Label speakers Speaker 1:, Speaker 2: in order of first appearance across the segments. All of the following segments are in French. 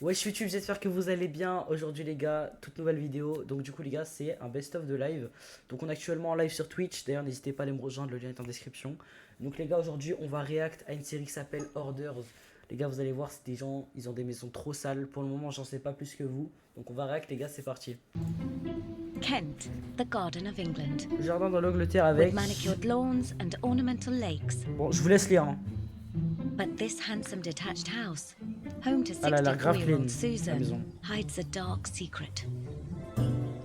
Speaker 1: Wesh YouTube, j'espère que vous allez bien. Aujourd'hui les gars, toute nouvelle vidéo. Donc du coup les gars, c'est un best-of de live. Donc on est actuellement en live sur Twitch. D'ailleurs n'hésitez pas à aller me rejoindre, le lien est en description. Donc les gars, aujourd'hui on va react à une série qui s'appelle Orders. Les gars, vous allez voir, c'est des gens, ils ont des maisons trop sales. Pour le moment j'en sais pas plus que vous. Donc on va react les gars, c'est parti.
Speaker 2: Kent, the Garden of England.
Speaker 1: Jardin dans l'Angleterre
Speaker 2: With
Speaker 1: avec...
Speaker 2: manicured lawns and ornamental lakes.
Speaker 1: Bon, je vous laisse lire hein.
Speaker 2: But this handsome detached house, home to
Speaker 1: Elle a l'air grave clean,
Speaker 2: 64-year-old
Speaker 1: la maison.
Speaker 2: Susan, hides a dark secret.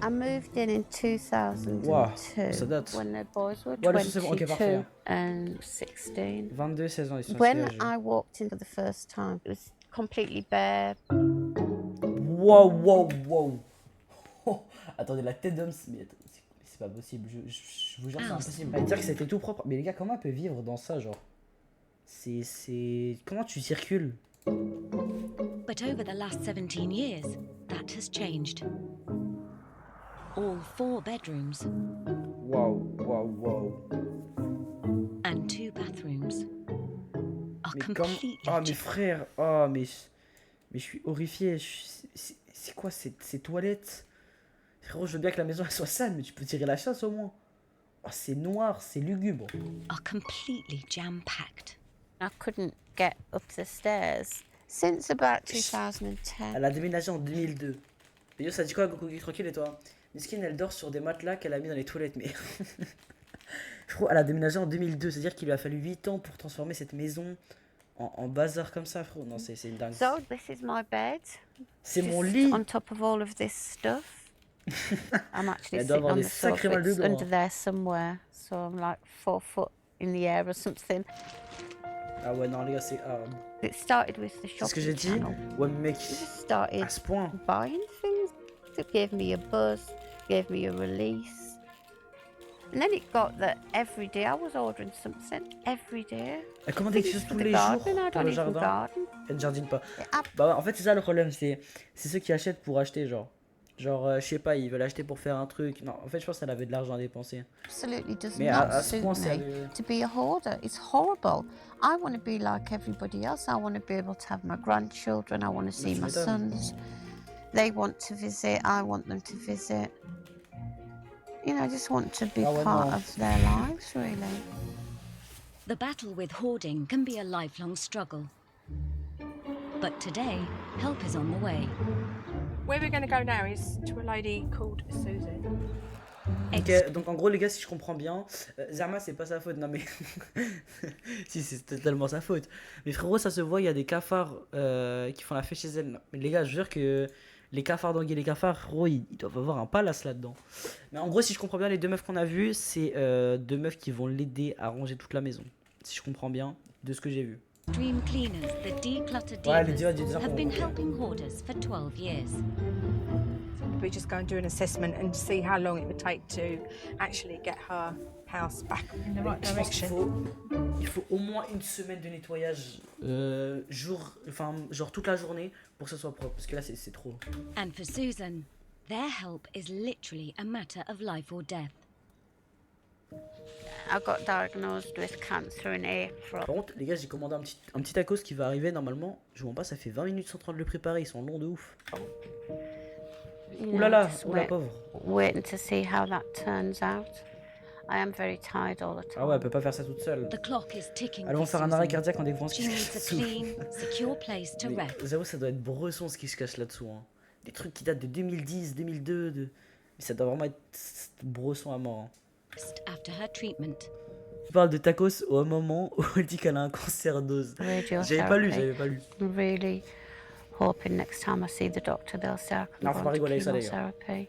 Speaker 3: I moved in 2002
Speaker 1: Wow, ça date.
Speaker 3: when the boys were
Speaker 1: Ouais, c'est bon, ok, parfait.
Speaker 3: 22 and 16.
Speaker 1: 22, 16 ans, ils sont
Speaker 3: When
Speaker 1: assez âgés.
Speaker 3: I walked in for the first time, it was completely bare.
Speaker 1: Wow, wow, wow. Oh, attendez, la tête d'homme, mais c'est pas possible. Je vous jure, c'est impossible. À dire que c'était tout propre. Mais les gars, comment on peut vivre dans ça, genre? C'est... Comment tu circules?
Speaker 2: But over the last 17 years, that has changed. All 4 bedrooms
Speaker 1: Waouh, waouh, waouh.
Speaker 2: and 2 bathrooms are
Speaker 1: Mais comme...
Speaker 2: completely
Speaker 1: Oh, mes
Speaker 2: different.
Speaker 1: frères. Oh, mais je suis horrifié. C'est quoi ces toilettes? Frérot, je veux bien que la maison elle soit sale, mais tu peux tirer la chasse au moins. Oh, c'est noir, c'est lugubre.
Speaker 2: Are completely jam-packed.
Speaker 3: I couldn't get up the stairs since about 2010.
Speaker 1: Elle a déménagé en 2002. Et yo, ça dit quoi, Goku tranquille et toi? Miskine, elle dort sur des matelas qu'elle a mis dans les toilettes, mais... Je crois qu'elle a déménagé en 2002, c'est-à-dire qu'il lui a fallu 8 ans pour transformer cette maison en bazar comme ça, frérot. Non, c'est une dingue.
Speaker 3: So this is my bed.
Speaker 1: C'est mon
Speaker 3: Just
Speaker 1: lit.
Speaker 3: on top of all of this stuff. I'm actually
Speaker 1: Elle doit
Speaker 3: sitting
Speaker 1: avoir
Speaker 3: on
Speaker 1: des
Speaker 3: the
Speaker 1: sacrés
Speaker 3: sofa.
Speaker 1: mal de
Speaker 3: It's
Speaker 1: dos,
Speaker 3: under
Speaker 1: hein.
Speaker 3: there somewhere. So I'm like 4 foot in the air or something.
Speaker 1: Ah ouais, non, les gars, c'est...
Speaker 3: It started with the
Speaker 1: c'est ce que j'ai
Speaker 3: shopping
Speaker 1: dit.
Speaker 3: channel.
Speaker 1: Ouais, mec,
Speaker 3: I just started
Speaker 1: à ce point.
Speaker 3: buying things. It gave me a buzz, gave me a release. And then it got that every day I was ordering something. Every day.
Speaker 1: Elle commande des choses
Speaker 3: For
Speaker 1: tous
Speaker 3: the
Speaker 1: les jours
Speaker 3: garden, I
Speaker 1: pour
Speaker 3: don't
Speaker 1: le
Speaker 3: even
Speaker 1: jardin.
Speaker 3: garden.
Speaker 1: Elle ne jardine pas.
Speaker 3: Ah.
Speaker 1: Bah ouais, en fait, c'est ça le problème, c'est ceux qui achètent pour acheter, genre. Genre, je sais pas, ils veulent acheter pour faire un truc. Non, en fait, je pense qu'elle avait de l'argent à dépenser.
Speaker 3: Absolutely does
Speaker 1: Mais
Speaker 3: not
Speaker 1: à ce
Speaker 3: suit
Speaker 1: point,
Speaker 3: me
Speaker 1: c'est...
Speaker 3: to be a hoarder. It's horrible. I want to be like everybody else. I want to be able to have my grandchildren. I want to see
Speaker 1: tu
Speaker 3: my
Speaker 1: m'étonnes.
Speaker 3: sons. They want to visit. I want them to visit. You know, I just want to be
Speaker 1: Ah ouais,
Speaker 3: part
Speaker 1: non.
Speaker 3: of their lives, really.
Speaker 2: The battle with hoarding can be a lifelong struggle. But today, help is on the way.
Speaker 4: Where we're going to go now is to a lady called Susan.
Speaker 1: Ok, donc en gros les gars, si je comprends bien, Zerma c'est pas sa faute, non mais... si, c'est totalement sa faute. Mais frérot, ça se voit, il y a des cafards qui font la fête chez elle. Non, mais les gars, je jure que les cafards d'Anguille et les cafards, frérot, ils doivent avoir un palace là-dedans. Mais en gros, si je comprends bien, les 2 meufs qu'on a vues, c'est 2 meufs qui vont l'aider à ranger toute la maison. Si je comprends bien, de ce que j'ai vu.
Speaker 2: Dream cleaners, the decluttered
Speaker 1: Ouais, les
Speaker 2: dealers,
Speaker 1: dealers
Speaker 2: have been
Speaker 1: ok.
Speaker 2: helping hoarders for 12 years.
Speaker 4: We just go and do an assessment and see how long it would take to actually get her house back in the right
Speaker 1: Je pense qu'il
Speaker 4: direction.
Speaker 1: il faut au moins une semaine de nettoyage, genre toute la journée pour que ce soit propre. Parce que là, c'est trop.
Speaker 2: And for Susan, their help is literally a matter of life or death.
Speaker 3: I got diagnosed with cancer in April.
Speaker 1: Par contre, les gars, j'ai commandé un petit tacos qui va arriver normalement. Je vous mens pas, ça fait 20 minutes sans train de le préparer. Ils sont longs de ouf.
Speaker 3: You
Speaker 1: Ouh là
Speaker 3: know,
Speaker 1: là,
Speaker 3: just
Speaker 1: ouh la pauvre.
Speaker 3: waiting to see how that turns out. I am very tired all the time.
Speaker 1: Ah ouais, elle peut pas faire ça toute seule.
Speaker 2: The clock is ticking
Speaker 1: Elles vont
Speaker 2: for
Speaker 1: faire un arrêt
Speaker 2: Susan.
Speaker 1: cardiaque en découvrant ce
Speaker 2: She
Speaker 1: qui se
Speaker 2: needs
Speaker 1: cache
Speaker 2: a
Speaker 1: dessous.
Speaker 2: clean, secure place to
Speaker 1: Mais
Speaker 2: rest.
Speaker 1: j'avoue, ça doit être bresson ce qui se cache là-dessous. Hein. Des trucs qui datent de 2010, 2002. Mais ça doit vraiment être bresson à mort. Hein.
Speaker 2: After her treatment.
Speaker 1: Je parle de tacos au moment où elle dit qu'elle a un cancer d'os. J'avais pas lu, j'avais pas lu.
Speaker 3: I'm really hoping next time I see the doctor they'll say I can
Speaker 1: Non, faut
Speaker 3: go
Speaker 1: pas
Speaker 3: on
Speaker 1: rigoler
Speaker 3: to
Speaker 1: avec ça, les gars.
Speaker 3: chemotherapy.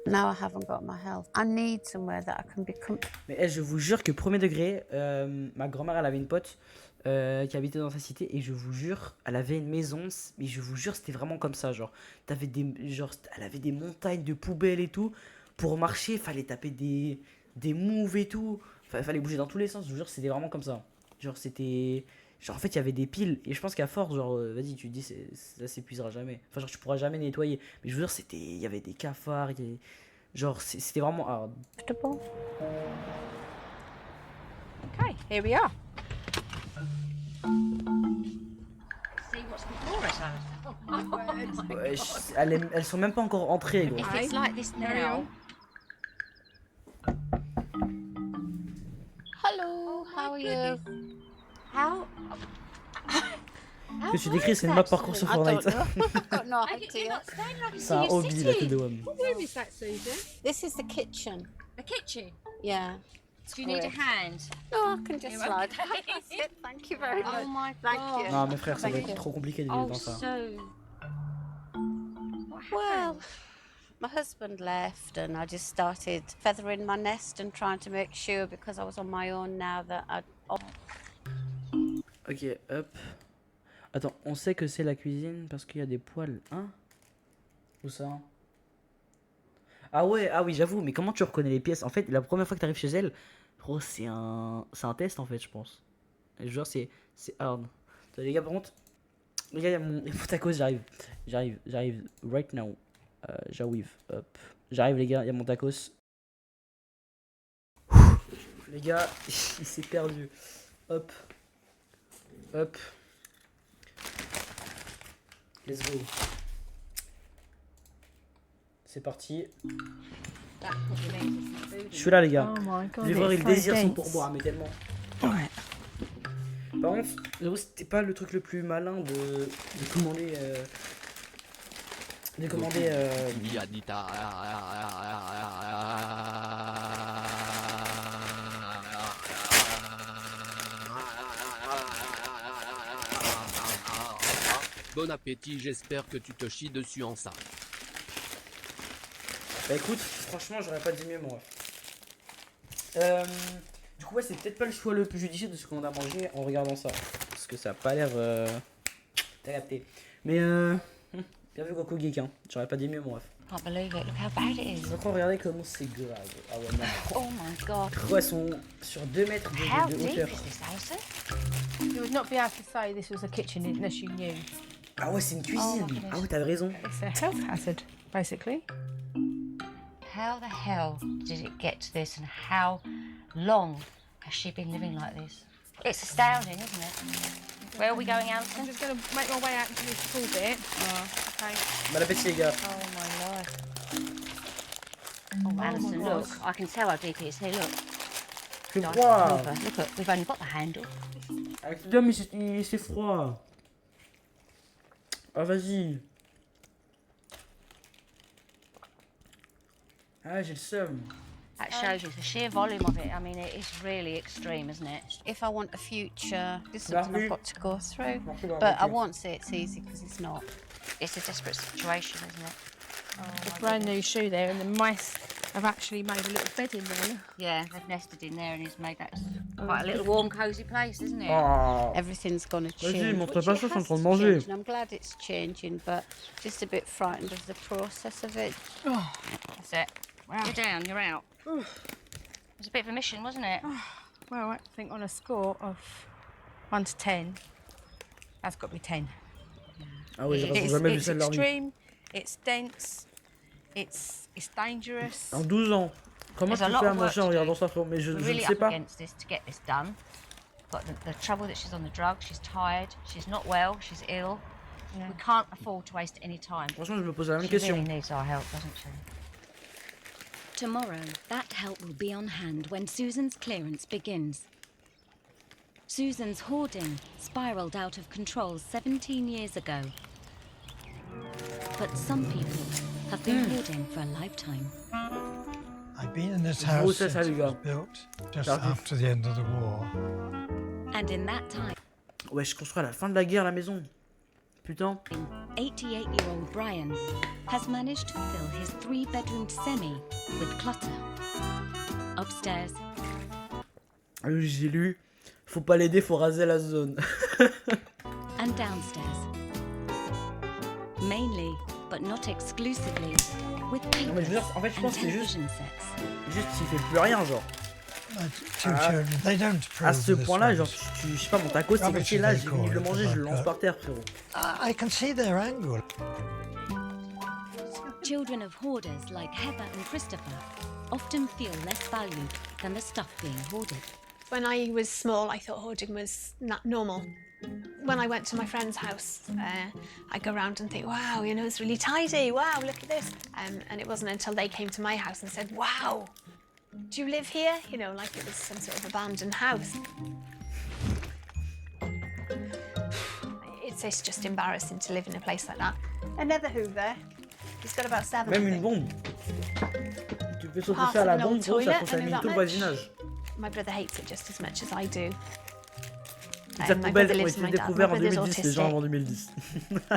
Speaker 3: Now I haven't got my health. I need somewhere that I can become.
Speaker 1: Mais je vous jure que premier degré, ma grand-mère elle avait une pote qui habitait dans sa cité et je vous jure, elle avait une maison, mais je vous jure c'était vraiment comme ça, genre elle avait des montagnes de poubelles et tout. Pour marcher, fallait taper des moves et tout. Fallait bouger dans tous les sens, je vous jure, c'était vraiment comme ça. Genre c'était... Genre en fait il y avait des piles et je pense qu'à force, genre vas-y tu te dis ça s'épuisera jamais. Enfin genre tu pourras jamais nettoyer. Mais je vous jure, il y avait des cafards, genre c'était vraiment hard.
Speaker 3: Comfortable.
Speaker 4: Okay, here we are.
Speaker 5: See what's before us, Anne.
Speaker 1: Ouais, elles sont même pas encore entrées, gros.
Speaker 2: If it's like this now,
Speaker 3: Hello, how are you? How?
Speaker 1: Ce que tu décris, c'est une map parcours sur
Speaker 3: I don't
Speaker 1: Fortnite.
Speaker 3: know. I've got no
Speaker 2: you're
Speaker 3: idea.
Speaker 2: not standing. I can
Speaker 1: C'est
Speaker 2: see
Speaker 1: un
Speaker 2: you
Speaker 1: hobby, la tête de
Speaker 2: sitting.
Speaker 1: Wam.
Speaker 4: What room is that, Susan?
Speaker 3: This is the kitchen.
Speaker 2: The kitchen.
Speaker 3: Yeah.
Speaker 2: Do you need a hand?
Speaker 3: No, I can just
Speaker 2: You're
Speaker 3: slide.
Speaker 2: okay.
Speaker 3: That's it. Thank you very much.
Speaker 2: Oh my
Speaker 3: Thank
Speaker 2: god.
Speaker 3: you.
Speaker 1: Non, mes frères, ça va
Speaker 3: Thank
Speaker 1: être
Speaker 3: you.
Speaker 1: trop compliqué de vivre
Speaker 2: Oh,
Speaker 1: dans ça.
Speaker 2: so. What
Speaker 3: Well,
Speaker 2: happened?
Speaker 3: my husband left, and I just started feathering my nest and trying to make sure, because I was on my own now, that I'd.
Speaker 1: Ok, hop. Attends, on sait que c'est la cuisine parce qu'il y a des poêles, hein? Où ça? Ah ouais, ah oui, j'avoue, mais comment tu reconnais les pièces? En fait, la première fois que t'arrives chez elle, gros, c'est un test en fait, je pense. Et genre, c'est hard. Attends, les gars, par contre, les gars, il y a mon tacos, j'arrive, right now. J'arrive, hop. J'arrive, les gars, il y a mon tacos. Les gars, il s'est perdu. Hop. Hop. Let's go. C'est parti. Je suis là, les gars.
Speaker 4: Oh my god.
Speaker 1: Je vais voir,
Speaker 4: it's
Speaker 1: il
Speaker 4: so
Speaker 1: désire son
Speaker 4: dense.
Speaker 1: pourboire, mais tellement. Ouais. Par contre, j'avoue, c'était pas le truc le plus malin de commander. De commander.
Speaker 5: Bon appétit, j'espère que tu te chies dessus en ça.
Speaker 1: Bah écoute, franchement, j'aurais pas dit mieux, moi. Du coup, ouais, c'est peut-être pas le choix le plus judicieux de ce qu'on a mangé en regardant ça. Parce que ça a pas l'air. T'as capté. Mais bien vu, Coco Geek, hein. J'aurais pas dit mieux, moi.
Speaker 2: Can't believe it. Look how bad it is.
Speaker 1: Donc, regardez comment c'est grave. Ah ouais, non.
Speaker 2: Oh my god.
Speaker 1: Ouais, elles sont sur 2 mètres
Speaker 2: How
Speaker 1: de
Speaker 2: deep
Speaker 1: hauteur.
Speaker 2: is this, Alison?
Speaker 4: You would not be able to say this was a kitchen unless you knew.
Speaker 1: Ah ouais, c'est une cuisine.
Speaker 2: goodness.
Speaker 1: Ah ouais, t'avais raison.
Speaker 4: It's a health hazard, basically.
Speaker 2: How the hell did it get to this, and how long has she been living like this? It's astounding, isn't it? Where are we going,
Speaker 4: I'm
Speaker 2: Alison?
Speaker 4: just going to make my way out into this pool bit. Okay.
Speaker 1: Bon appétit, les gars.
Speaker 2: Oh my life. Oh, Alison,
Speaker 4: God.
Speaker 2: look. I can tell how deep it is. Here, look.
Speaker 1: C'est
Speaker 2: Nice
Speaker 1: froid.
Speaker 2: over. Look, at, we've only got the handle.
Speaker 1: Putain, mais c'est froid. Ah, vas-y. Ah, j'ai le seum.
Speaker 2: That shows you the sheer volume of it. I mean, it is really extreme, isn't it?
Speaker 3: If I want a future, this is something
Speaker 1: Marie.
Speaker 3: I've got to go through.
Speaker 1: Merci d'avoir
Speaker 3: But I
Speaker 1: été.
Speaker 3: won't say it's easy, because it's not.
Speaker 2: It's a desperate situation, isn't it?
Speaker 4: A brand new shoe there, and the mice have actually made a little bed in there.
Speaker 2: Yeah, they've nested in there, and it's made that quite a little warm, cosy place, isn't it?
Speaker 1: Ah.
Speaker 3: Everything's going to
Speaker 1: Vas-y,
Speaker 3: change.
Speaker 1: montre
Speaker 3: which
Speaker 1: pas
Speaker 3: it
Speaker 1: ça, je suis en
Speaker 3: has
Speaker 1: train de
Speaker 3: to
Speaker 1: manger.
Speaker 3: change, and I'm glad it's changing, but just a bit frightened of the process of it.
Speaker 2: That's it. You're down, you're out. It was a bit of a mission, wasn't it?
Speaker 4: Well, I think on a score of 1 to 10, that's got to be 10.
Speaker 1: Ah ouais, j'ai
Speaker 4: It's,
Speaker 1: jamais vu
Speaker 4: it's
Speaker 1: ça de leur vie.
Speaker 4: extreme, it's dense, it's dangerous.
Speaker 1: En 12 ans. Comment
Speaker 2: There's
Speaker 1: tu
Speaker 2: a lot
Speaker 1: fais à
Speaker 2: of work
Speaker 1: manger en
Speaker 2: to
Speaker 1: regardant
Speaker 2: do.
Speaker 1: ça, frérot? Mais je
Speaker 2: We're
Speaker 1: ne
Speaker 2: really
Speaker 1: sais
Speaker 2: up
Speaker 1: pas.
Speaker 2: against this to get this done. Got the trouble that she's on the drug, she's tired, she's not well, she's ill.
Speaker 4: Yeah.
Speaker 2: We can't afford to waste any time.
Speaker 1: Franchement, je me pose la même
Speaker 2: She
Speaker 1: question.
Speaker 2: really needs our help, doesn't she?
Speaker 6: Tomorrow, that help will be on hand when Susan's clearance begins. Susan's hoarding spiraled out of control 17 years ago. But some people have been hoarding for a lifetime.
Speaker 7: I've been in this
Speaker 1: Gros,
Speaker 7: house
Speaker 1: ça,
Speaker 7: since
Speaker 1: ça,
Speaker 7: it
Speaker 1: les
Speaker 7: was
Speaker 1: gars.
Speaker 7: built just
Speaker 1: Perdu.
Speaker 7: after the end of the war.
Speaker 6: And in that time,
Speaker 1: Ouais, je construis à la fin de la guerre la maison. Putain.
Speaker 6: 88-year-old Brian has managed to fill his 3-bedroomed semi with clutter. Upstairs,
Speaker 1: J'ai lu. Faut pas l'aider, faut raser la zone.
Speaker 6: and downstairs. Mainly, but not exclusively, with
Speaker 1: Non, mais je veux
Speaker 6: papers
Speaker 1: dire, en fait, je
Speaker 6: and
Speaker 1: pense que c'est juste.
Speaker 6: television sets.
Speaker 1: Juste, il fait plus rien, genre.
Speaker 7: My two children, they don't approve
Speaker 1: À ce
Speaker 7: of this
Speaker 1: point-là,
Speaker 7: one.
Speaker 1: genre, je sais pas, mon tacos, c'est
Speaker 7: Ah, mais
Speaker 1: métier
Speaker 7: tu
Speaker 1: là,
Speaker 7: fais
Speaker 1: j'ai
Speaker 7: quoi,
Speaker 1: fini de le
Speaker 7: le
Speaker 1: manger, je le
Speaker 7: tabac.
Speaker 1: lance par terre, frérot.
Speaker 7: I can see their angle.
Speaker 6: Children of hoarders like Heather and Christopher often feel less valued than the stuff being hoarded.
Speaker 8: When I was small, I thought hoarding was not normal. When I went to my friend's house, I go around and think, wow, you know, it's really tidy. Wow, look at this. And it wasn't until they came to my house and said, wow, do you live here? You know, like it was some sort of abandoned house. It's just embarrassing to live in a place like that. Another Hoover. He's got about 7.
Speaker 1: Même une bombe. Tu peux sauter ça à la bombe, gros, ça contamine tout le voisinage.
Speaker 8: My brother hates it just as much as I do.
Speaker 1: Les poubelles ont été découvertes en 2010, les gens avant 2010.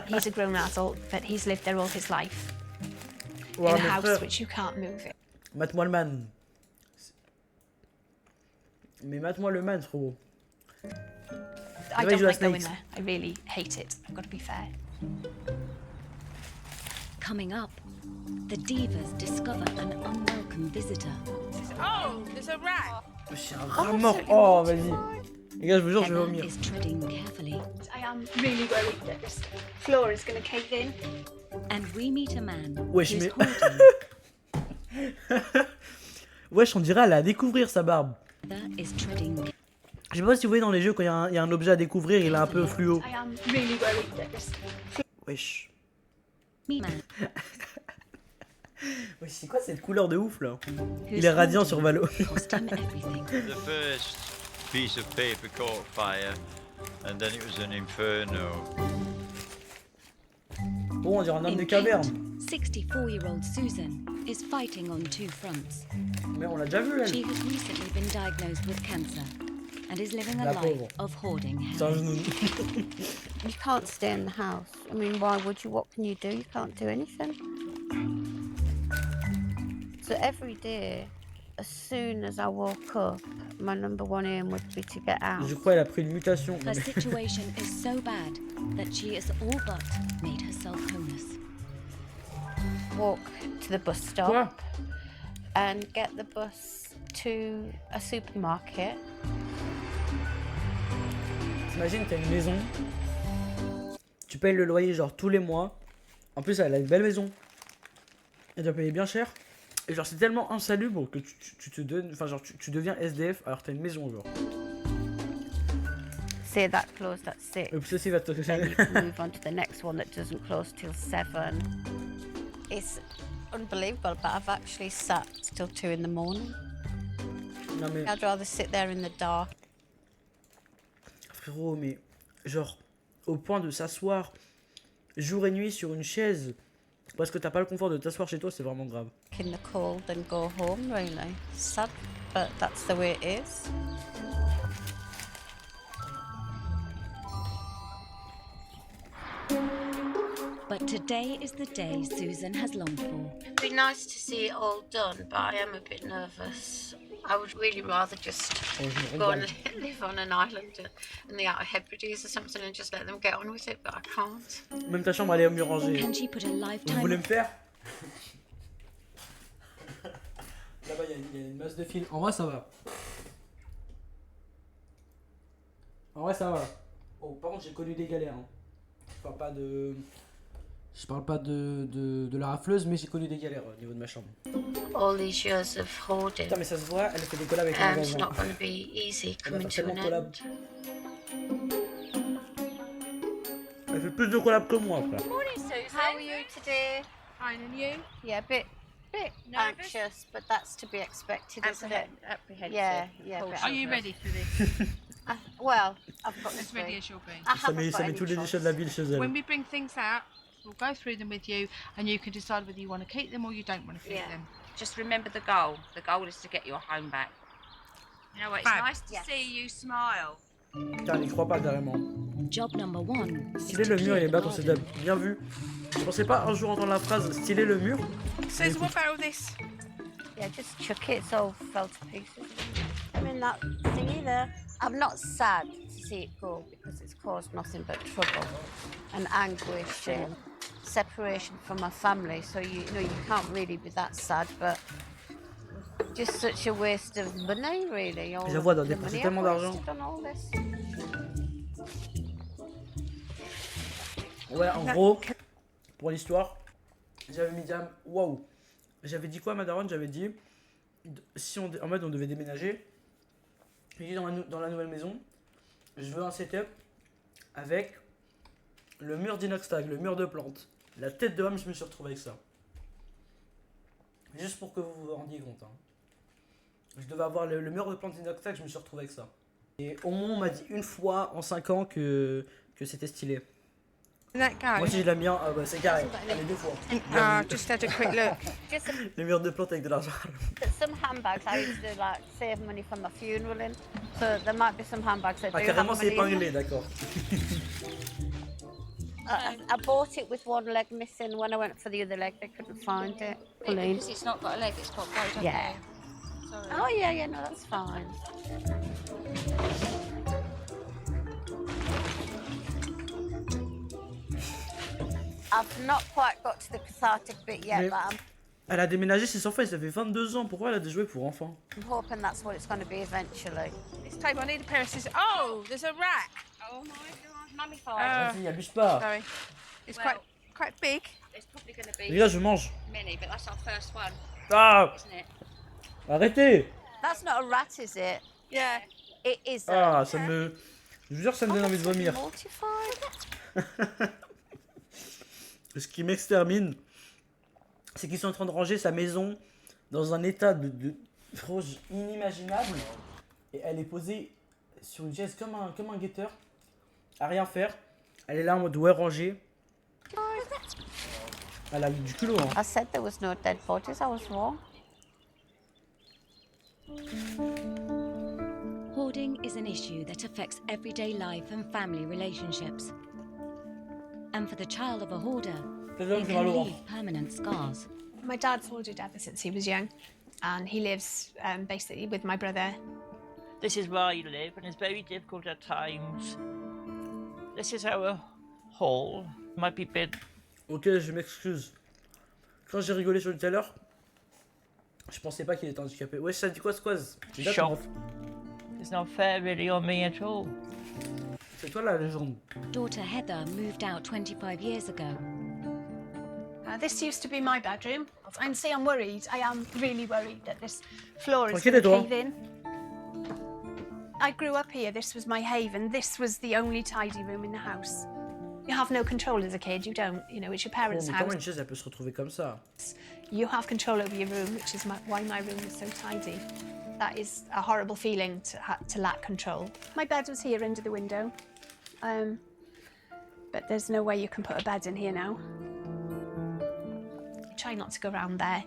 Speaker 8: He's a grown adult, but he's lived there all his life.
Speaker 1: Ouais,
Speaker 8: in a house which you can't move it.
Speaker 1: Mate-moi le man. Mais mate-moi le man, trop beau.
Speaker 8: I don't like going there. I really hate it. I've got to be fair.
Speaker 6: Coming up, the divas discover an unwelcome visitor.
Speaker 4: Oh, there's a rat.
Speaker 1: C'est un rat mort. Oh, vas-y. Les gars, je vous jure, je vais vomir.
Speaker 6: Is treading carefully.
Speaker 8: I am really worried that this floor is going to cave in.
Speaker 6: And we meet a man
Speaker 1: Wesh,
Speaker 6: who's
Speaker 1: mais... Wesh, on dirait elle a à découvrir sa barbe.
Speaker 6: is treading.
Speaker 1: Je sais pas si vous voyez dans les jeux, quand il y a un objet à découvrir, il est un peu fluo.
Speaker 8: I am really worried that this...
Speaker 1: Wesh.
Speaker 6: Man
Speaker 1: Wesh, c'est quoi cette couleur de ouf là? Il est radiant sur Valo.
Speaker 6: cost him everything.
Speaker 9: The first piece of paper caught fire, and then it was an inferno.
Speaker 1: Bon, on dirait un homme de
Speaker 6: In
Speaker 1: caverne.
Speaker 6: Kent, 64-year-old Susan is fighting on 2 fronts.
Speaker 1: Mais on l'a déjà vu elle.
Speaker 6: She has recently been diagnosed with cancer and is living a
Speaker 1: La
Speaker 6: life
Speaker 1: pauvre.
Speaker 6: of hoarding
Speaker 1: C'est un
Speaker 6: hell.
Speaker 1: genou.
Speaker 3: You can't stay in the house. I mean, why would you? What can you do? You can't do anything. So every day, as soon as I woke up, my number one aim would be to get out.
Speaker 1: Je crois qu'elle a pris une mutation.
Speaker 6: Her situation is so bad that she has all but made herself homeless.
Speaker 3: Walk to the bus stop
Speaker 1: Quoi?
Speaker 3: and get the bus to a supermarket.
Speaker 1: T'imagines, t'as une maison. Tu payes le loyer genre tous les mois. En plus, elle a une belle maison. Elle doit payer bien cher. Et genre, c'est tellement insalubre que tu te donnes. Enfin, genre, tu deviens SDF alors que t'as une maison, genre.
Speaker 3: Say that closed at 6.
Speaker 1: Et puis ceci va te.
Speaker 3: Then you can move on to the next one that doesn't close till 7. It's unbelievable, but I've actually sat till 2 in the morning.
Speaker 1: Non mais.
Speaker 3: I'd rather sit there in the dark.
Speaker 1: Frérot, mais genre, au point de s'asseoir jour et nuit sur une chaise parce que t'as pas le confort de t'asseoir chez toi, c'est vraiment grave.
Speaker 3: In the cold and go home, really. Sad, but that's the way it is.
Speaker 6: But today is the day Susan has longed for.
Speaker 3: It'd be nice to see it all done, but I am a bit nervous. I would really rather just go and live on an island in the Outer Hebrides or something and just let them get on with it, but I can't.
Speaker 1: Même ta chambre elle est mieux rangée.
Speaker 6: Can she put a
Speaker 1: Vous
Speaker 6: lifetime
Speaker 1: voulez me faire? Là-bas il y a une masse de fils. En vrai ça va. En vrai ça va. Oh, par contre j'ai connu des galères. Hein. Je parle pas de la rafleuse, mais j'ai connu des galères au niveau de ma chambre.
Speaker 3: All these years of hoarding,
Speaker 1: Putain mais ça se voit, elle fait des collabs avec les
Speaker 3: it's
Speaker 1: magasins.
Speaker 3: not going to be easy
Speaker 1: Elle va
Speaker 3: coming
Speaker 1: faire
Speaker 3: to
Speaker 1: tellement
Speaker 3: an
Speaker 1: de collabs.
Speaker 3: end.
Speaker 1: Elle fait plus de collabs que moi après.
Speaker 3: Morning, Susan. How are you today?
Speaker 4: Fine, and you?
Speaker 3: Yeah, a bit anxious, but that's to be expected, isn't it?
Speaker 4: Apprehensive.
Speaker 3: Yeah, yeah.
Speaker 4: Of course.
Speaker 3: bit
Speaker 4: Are you
Speaker 3: anxious.
Speaker 4: ready for this?
Speaker 3: Well, I've got
Speaker 4: As
Speaker 3: to
Speaker 4: ready
Speaker 3: be.
Speaker 4: as you'll be.
Speaker 3: I
Speaker 1: Ça
Speaker 3: haven't
Speaker 1: met,
Speaker 3: got
Speaker 1: ça met
Speaker 3: any
Speaker 1: tous les
Speaker 3: choice.
Speaker 1: déchets de la ville chez elle.
Speaker 4: When we bring things out, we'll go through them with you, and you can decide whether you want to keep them or you don't want to keep
Speaker 3: Yeah.
Speaker 4: them.
Speaker 2: Just remember the goal. The goal is to get your home back. You know what? It's
Speaker 4: Fab.
Speaker 2: nice to see you smile.
Speaker 1: Putain, elle y croit pas carrément.
Speaker 6: Job number 1 is
Speaker 1: Styler
Speaker 6: to
Speaker 1: le mur et
Speaker 6: clear
Speaker 1: les
Speaker 6: the
Speaker 1: battes, on s'est
Speaker 6: garden.
Speaker 1: bien vu. Je pensais pas un jour entendre la phrase styler le mur.
Speaker 4: Says, what about all this?
Speaker 3: Yeah, just chuck it. It's all fell to pieces. I mean, that thingy there. I'm not sad to see it go because it's caused nothing but trouble and anguish and separation from my family. So you know you can't really be that sad, but just such a waste of money, really. All
Speaker 1: J'avoue, elle doit
Speaker 3: the
Speaker 1: dépenser
Speaker 3: money
Speaker 1: tellement
Speaker 3: I've
Speaker 1: d'argent.
Speaker 3: wasted on all this.
Speaker 1: Ouais, en gros, pour l'histoire, j'avais mis Diam, waouh. J'avais dit quoi à ma daronne? J'avais dit, si on, en mode on devait déménager, j'ai dit dans la nouvelle maison, je veux un setup avec le mur d'inoxtag, le mur de plantes. La tête de homme, je me suis retrouvé avec ça. Juste pour que vous vous rendiez compte. Hein. Je devais avoir le mur de plantes d'inoxtag, je me suis retrouvé avec ça. Et au moins, on m'a dit une fois en 5 ans que c'était stylé.
Speaker 4: Let that go.
Speaker 1: Moi aussi, je l'aime bien. Ah bah, c'est carré. Allez, 2 fois.
Speaker 4: Just had a quick look.
Speaker 3: Just
Speaker 1: Le mur de plantes avec de l'argent.
Speaker 3: some handbags I used to like save money for my funeral in. So there might be some handbags that
Speaker 1: Ah,
Speaker 3: do
Speaker 1: carrément,
Speaker 3: have
Speaker 1: c'est
Speaker 3: money in
Speaker 1: épinglé, d'accord.
Speaker 3: I bought it with one leg missing. When I went for the other leg, they couldn't find it. Pauline.
Speaker 2: Because it's not got a leg, it's got quite
Speaker 3: Yeah.
Speaker 2: Sorry.
Speaker 3: Oh yeah, no, that's fine. I've not quite got to the cathartic bit yet,
Speaker 1: Mais-
Speaker 3: but I'm
Speaker 1: Elle a déménagé ses enfants, ça fait 22 ans. Pourquoi elle a des jouets pour enfants?
Speaker 3: hoping that's what it's going to be eventually.
Speaker 4: This table, I need a pair of scissors. Oh, there's a rat.
Speaker 2: Oh my god, mummy fight.
Speaker 1: Vas-y, abuse pas.
Speaker 4: Sorry. It's
Speaker 2: Well-
Speaker 4: quite big.
Speaker 2: It's probably going to
Speaker 1: Les
Speaker 2: be
Speaker 1: gars, je mange.
Speaker 2: mini, but that's our first one,
Speaker 1: Ah,
Speaker 2: isn't it?
Speaker 1: arrêtez.
Speaker 3: That's not a rat, is it?
Speaker 4: Yeah.
Speaker 3: It is.
Speaker 1: Ah, ça me... Je vous jure, ça me donne envie de vomir.
Speaker 3: Mortified.
Speaker 1: Ce qui m'extermine, c'est qu'ils sont en train de ranger sa maison dans un état de froge inimaginable. Et elle est posée sur une chaise comme un guetteur, à rien faire. Elle est là en mode ouais, rangée. Elle a du culot, hein.
Speaker 3: I said there was no dead bodies. I was wrong.
Speaker 6: Hoarding is an issue that affects everyday life and family relationships. And for the child of a hoarder, it can leave permanent scars.
Speaker 8: My dad's hoarded ever since he was young, and he lives basically with my brother.
Speaker 10: This is where I live, and it's very difficult at times. This is our hall. Might be big.
Speaker 1: Ok, je m'excuse. Quand j'ai rigolé sur lui tout à l'heure, je pensais pas qu'il était handicapé. Ouais, ça dit quoi, Squaz?
Speaker 10: Shock. It's not fair really on me at all.
Speaker 1: C'est toi la légende.
Speaker 6: Daughter Heather moved out 25 years ago.
Speaker 8: This used to be my bedroom. And see, I'm worried. I am really worried that this floor is
Speaker 1: Tranquille,
Speaker 8: going to
Speaker 1: toi.
Speaker 8: cave in. I grew up here. This was my haven. This was the only tidy room in the house. You have no control as a kid. You don't. You know, it's your
Speaker 1: Bon,
Speaker 8: parents'
Speaker 1: mais
Speaker 8: house.
Speaker 1: comment une chaise elle peut se retrouver comme ça?
Speaker 8: You have control over your room, which is why my room is so tidy. That is a horrible feeling to lack control. My bed was here under the window, but there's no way you can put a bed in here now. Try not to go around there.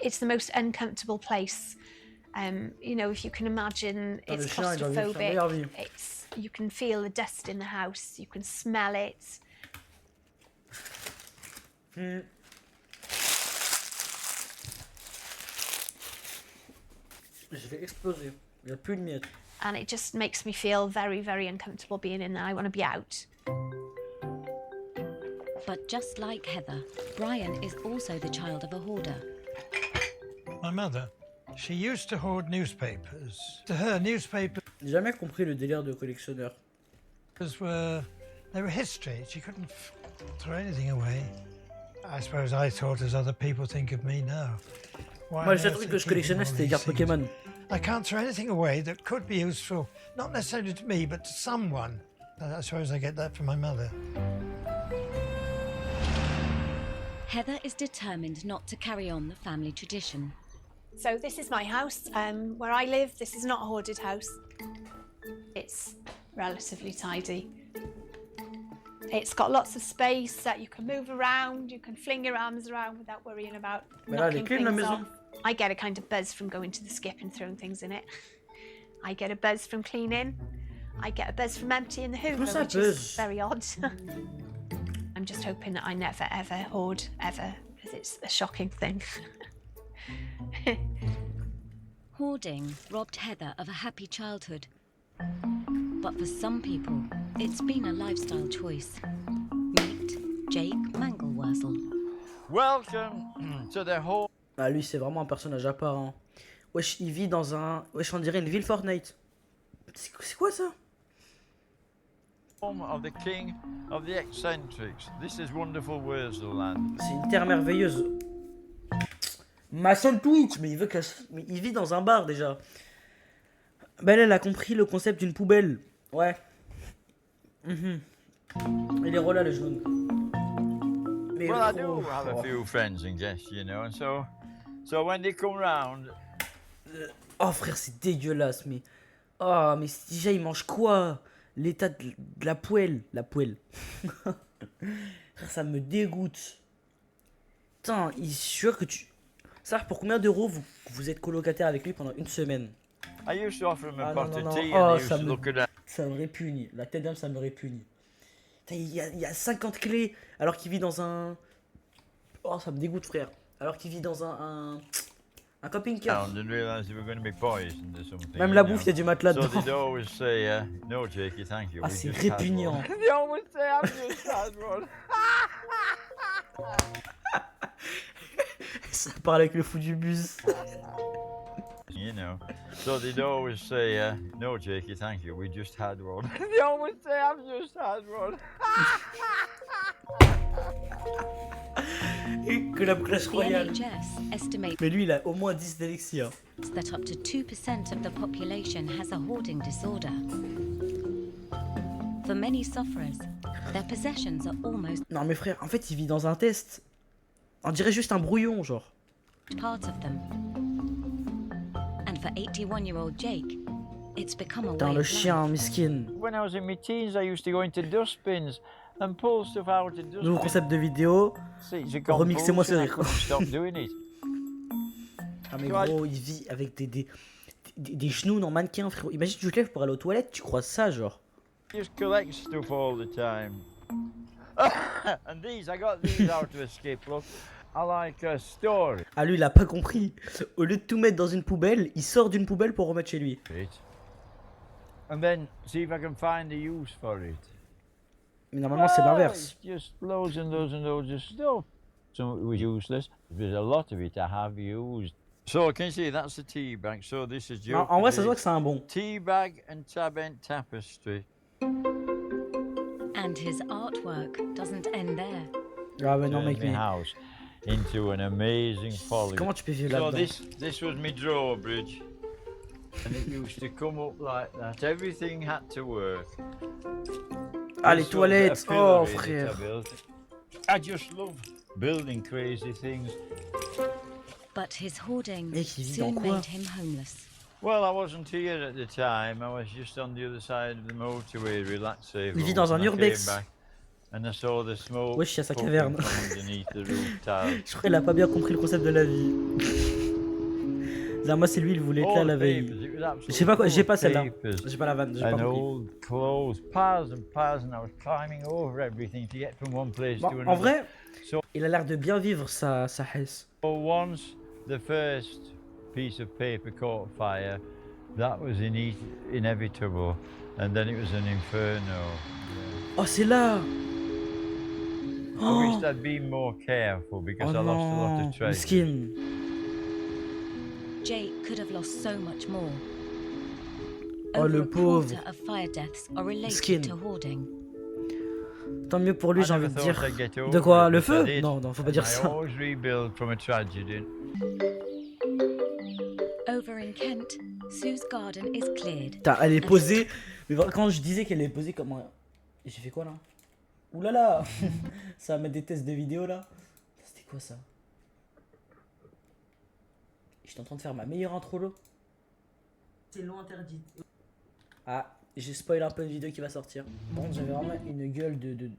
Speaker 8: It's the most uncomfortable place. You know, if you can imagine, it's
Speaker 1: le chien, il doit vivre sa meilleure vie.
Speaker 8: claustrophobic. You can feel the dust in the house. You can smell it.
Speaker 1: Je vais exploser. Il n'y a plus de miettes.
Speaker 8: And it just makes me feel very, very uncomfortable being in there. I want to be out.
Speaker 6: But just like Heather, Brian is also the child of a hoarder.
Speaker 7: My mother, she used to hoard newspapers. To her, newspapers
Speaker 1: J'ai jamais compris le délire de collectionneur.
Speaker 7: they were history. She couldn't throw anything away. I suppose I thought as other people think of me now. Why
Speaker 1: Moi, le
Speaker 7: on
Speaker 1: seul
Speaker 7: earth
Speaker 1: truc
Speaker 7: are
Speaker 1: que je
Speaker 7: keeping
Speaker 1: collectionnais,
Speaker 7: all
Speaker 1: c'était les
Speaker 7: these
Speaker 1: cartes
Speaker 7: things?
Speaker 1: Pokémon.
Speaker 7: I can't throw anything away that could be useful, not necessarily to me, but to someone. I suppose I get that from my mother.
Speaker 6: Heather is determined not to carry on the family tradition.
Speaker 8: So this is my house, where I live. This is not a hoarded house. It's relatively tidy. It's got lots of space that you can move around, you can fling your arms around without worrying about
Speaker 1: Mais là, elle est
Speaker 8: knocking
Speaker 1: clean, la
Speaker 8: things
Speaker 1: maison.
Speaker 8: off. I get a kind of buzz from going to the skip and throwing things in it. I get a buzz from cleaning. I get a buzz from emptying the Hoover,
Speaker 1: ça
Speaker 8: which
Speaker 1: buzz?
Speaker 8: is very odd. I'm just hoping that I never ever hoard, ever, because it's a shocking thing.
Speaker 6: Hoarding robbed Heather of a happy childhood. But for some people, it's been a lifestyle choice. Meet Jake Mangelwurzel.
Speaker 9: Welcome to the home
Speaker 1: Ah, lui, c'est vraiment un personnage à part. Hein. Wesh, il vit dans un... Wesh, on dirait une ville Fortnite. C'est quoi ça?
Speaker 9: of the king of the eccentrics. This is wonderful Wurzelland.
Speaker 1: C'est une terre merveilleuse. Ma son Twitch, mais mais il vit dans un bar déjà. Bah, elle a compris le concept d'une poubelle. Ouais. Il est relais le jaune. Mais
Speaker 9: Well, I
Speaker 1: oh,
Speaker 9: do have a
Speaker 1: oh.
Speaker 9: few friends and guests, you know, and so when they come round,
Speaker 1: Oh frère, c'est dégueulasse, mais... Oh, mais déjà, il mange quoi? L'état de la poêle. La poêle. Frère, ça me dégoûte. Putain, il est sûr que tu... Ça, pour combien d'euros vous êtes colocataire avec lui pendant une semaine?
Speaker 9: I used to offer him a
Speaker 1: Ah
Speaker 9: pot
Speaker 1: non,
Speaker 9: of
Speaker 1: non,
Speaker 9: tea
Speaker 1: non.
Speaker 9: and
Speaker 1: Oh,
Speaker 9: he used to look at that.
Speaker 1: ça me répugne. La tête d'âme, ça me répugne. Putain, il y a 50 clés alors qu'il vit dans un... Oh, ça me dégoûte, frère. Alors qu'il vit dans un camping-car.
Speaker 9: And realised they were going to be poisoned or something.
Speaker 1: Même
Speaker 9: you
Speaker 1: la
Speaker 9: know.
Speaker 1: bouffe, il y a du matelas
Speaker 9: So
Speaker 1: dedans.
Speaker 9: they'd always say, no, Jakey, thank you.
Speaker 1: Ah,
Speaker 9: we
Speaker 1: c'est
Speaker 9: just had
Speaker 1: répugnant.
Speaker 9: one." They always say, I've just had one.
Speaker 1: Ça parle avec le fou du bus.
Speaker 9: You know. So they'd always say, no, Jakey, thank you. We just had one. They always say, I've just had one.
Speaker 1: Et que la Clash
Speaker 6: The
Speaker 1: Royale.
Speaker 6: NHS estimates
Speaker 1: Mais lui, il a au moins 10 d'Alexia.
Speaker 6: that up to 2% of the population has a hoarding disorder. For many sufferers, their possessions are almost
Speaker 1: Non mais frère, en fait, il vit dans un test. On dirait juste un brouillon, genre.
Speaker 6: part of them. And for 81-year-old Jake, it's become a
Speaker 1: Putain,
Speaker 6: way
Speaker 1: le
Speaker 6: of life.
Speaker 1: chien, miskin.
Speaker 9: When I was in my teens, I used to go into dustbins and pull stuff out of
Speaker 1: Nouveau
Speaker 9: dustbins.
Speaker 1: concept de vidéo. Remixez-moi ce rire.
Speaker 9: Stop doing it.
Speaker 1: Ah mais gros, il vit avec des genoux en mannequin, frérot. Imagine, tu te lèves pour aller aux toilettes, tu crois ça, genre.
Speaker 9: Just collect stuff all the time. And these, I got these out of a skip, look. I like a story.
Speaker 1: Ah lui, il a pas compris. Au lieu de tout mettre dans une poubelle, il sort d'une poubelle pour remettre chez lui.
Speaker 9: And then see if I can find a use for it.
Speaker 1: Mais normalement, c'est l'inverse.
Speaker 9: It's just loads and loads and loads of stuff. Some of it was useless. There's a lot of it I have used. So can you see that's the tea bag? So this is
Speaker 1: Non, en vrai, ça se voit que c'est un bon.
Speaker 9: tea bag and tabent tapestry.
Speaker 6: And his artwork doesn't end there.
Speaker 1: Ah mais non,
Speaker 9: Turned
Speaker 1: mec,
Speaker 9: my
Speaker 1: mais...
Speaker 9: house into an amazing folly.
Speaker 1: Comment tu peux vivre
Speaker 9: So
Speaker 1: là-dedans?
Speaker 9: this was my drawbridge, and it used to come up like that. Everything had to work.
Speaker 1: Ah, les
Speaker 9: This was a
Speaker 1: toilettes.
Speaker 9: pillory
Speaker 1: Oh,
Speaker 9: that I
Speaker 1: frère.
Speaker 9: built. I just love building crazy things.
Speaker 6: But his hoarding
Speaker 1: Mec, il vit dans
Speaker 6: soon
Speaker 1: quoi?
Speaker 6: made him homeless.
Speaker 9: Well, I wasn't here at the time. I was just on the other side of the motorway, relaxing.
Speaker 1: Il vit dans un urbex.
Speaker 9: And I saw the smoke.
Speaker 1: Wesh, il y a sa
Speaker 9: puffing
Speaker 1: caverne.
Speaker 9: from underneath the roof tiles.
Speaker 1: Je crois qu'il a pas bien compris le concept de la vie. Moi, c'est lui, il voulait être là la veille. Je sais pas quoi, j'ai pas celle-là. J'ai pas la vanne, j'ai pas
Speaker 9: And
Speaker 1: compris.
Speaker 9: old clothes, piles and piles, and I was climbing over everything to get from one place to
Speaker 1: Bon,
Speaker 9: another.
Speaker 1: en vrai,
Speaker 9: So
Speaker 1: il a l'air de bien vivre sa hesse.
Speaker 9: once the first piece of paper caught fire, that was inevitable, and then it was an inferno.
Speaker 1: Oh, c'est là.
Speaker 9: I wished I'd been more careful because
Speaker 1: Oh
Speaker 9: I lost a lot
Speaker 1: non,
Speaker 9: of treasure.
Speaker 1: miskin.
Speaker 6: Jake could have lost so much more.
Speaker 1: Oh, le
Speaker 6: Over a
Speaker 1: pauvre.
Speaker 6: quarter of fire deaths are related
Speaker 1: Skin.
Speaker 6: to hoarding.
Speaker 1: Tant mieux pour lui,
Speaker 9: I
Speaker 1: j'ai envie
Speaker 9: never
Speaker 1: de
Speaker 9: thought
Speaker 1: dire.
Speaker 9: I'd get over
Speaker 1: De quoi?
Speaker 9: it,
Speaker 1: Le
Speaker 9: but I
Speaker 1: feu?
Speaker 9: did.
Speaker 1: Non, non, faut pas dire
Speaker 9: I
Speaker 1: ça.
Speaker 9: always rebuild from a tragedy.
Speaker 6: Over in Kent, Sue's garden is cleared.
Speaker 1: Putain, elle est posée. Mais quand je disais qu'elle est posée comme un... J'ai fait quoi là? Ouh là là. Ça va mettre des tests de vidéo là. C'était quoi ça? J'étais en train de faire ma meilleure intro là. C'est long interdit. Ah, j'ai spoil un peu une vidéo qui va sortir. Par contre, j'avais vraiment une gueule de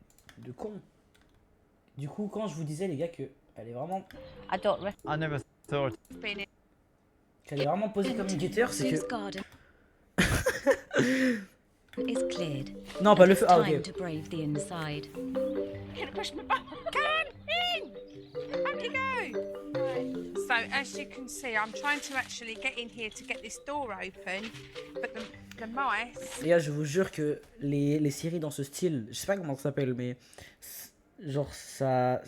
Speaker 1: con. Du coup, quand je vous disais les gars que elle est vraiment...
Speaker 9: I never thought.
Speaker 1: qu'elle est vraiment posée comme une guetteur, c'est
Speaker 6: Sue's
Speaker 1: que...
Speaker 6: garden is cleared.
Speaker 1: Non, pas
Speaker 6: and
Speaker 1: le
Speaker 6: it's
Speaker 1: feu. Ah,
Speaker 6: time
Speaker 1: ok.
Speaker 6: to brave the inside.
Speaker 3: Can I push my button? Can in! Up you go! So as you can see, I'm trying to actually get in here to get this door open, but the mice.
Speaker 1: Les gars, je vous jure que les séries dans ce style, je sais pas comment ça s'appelle, mais genre ça...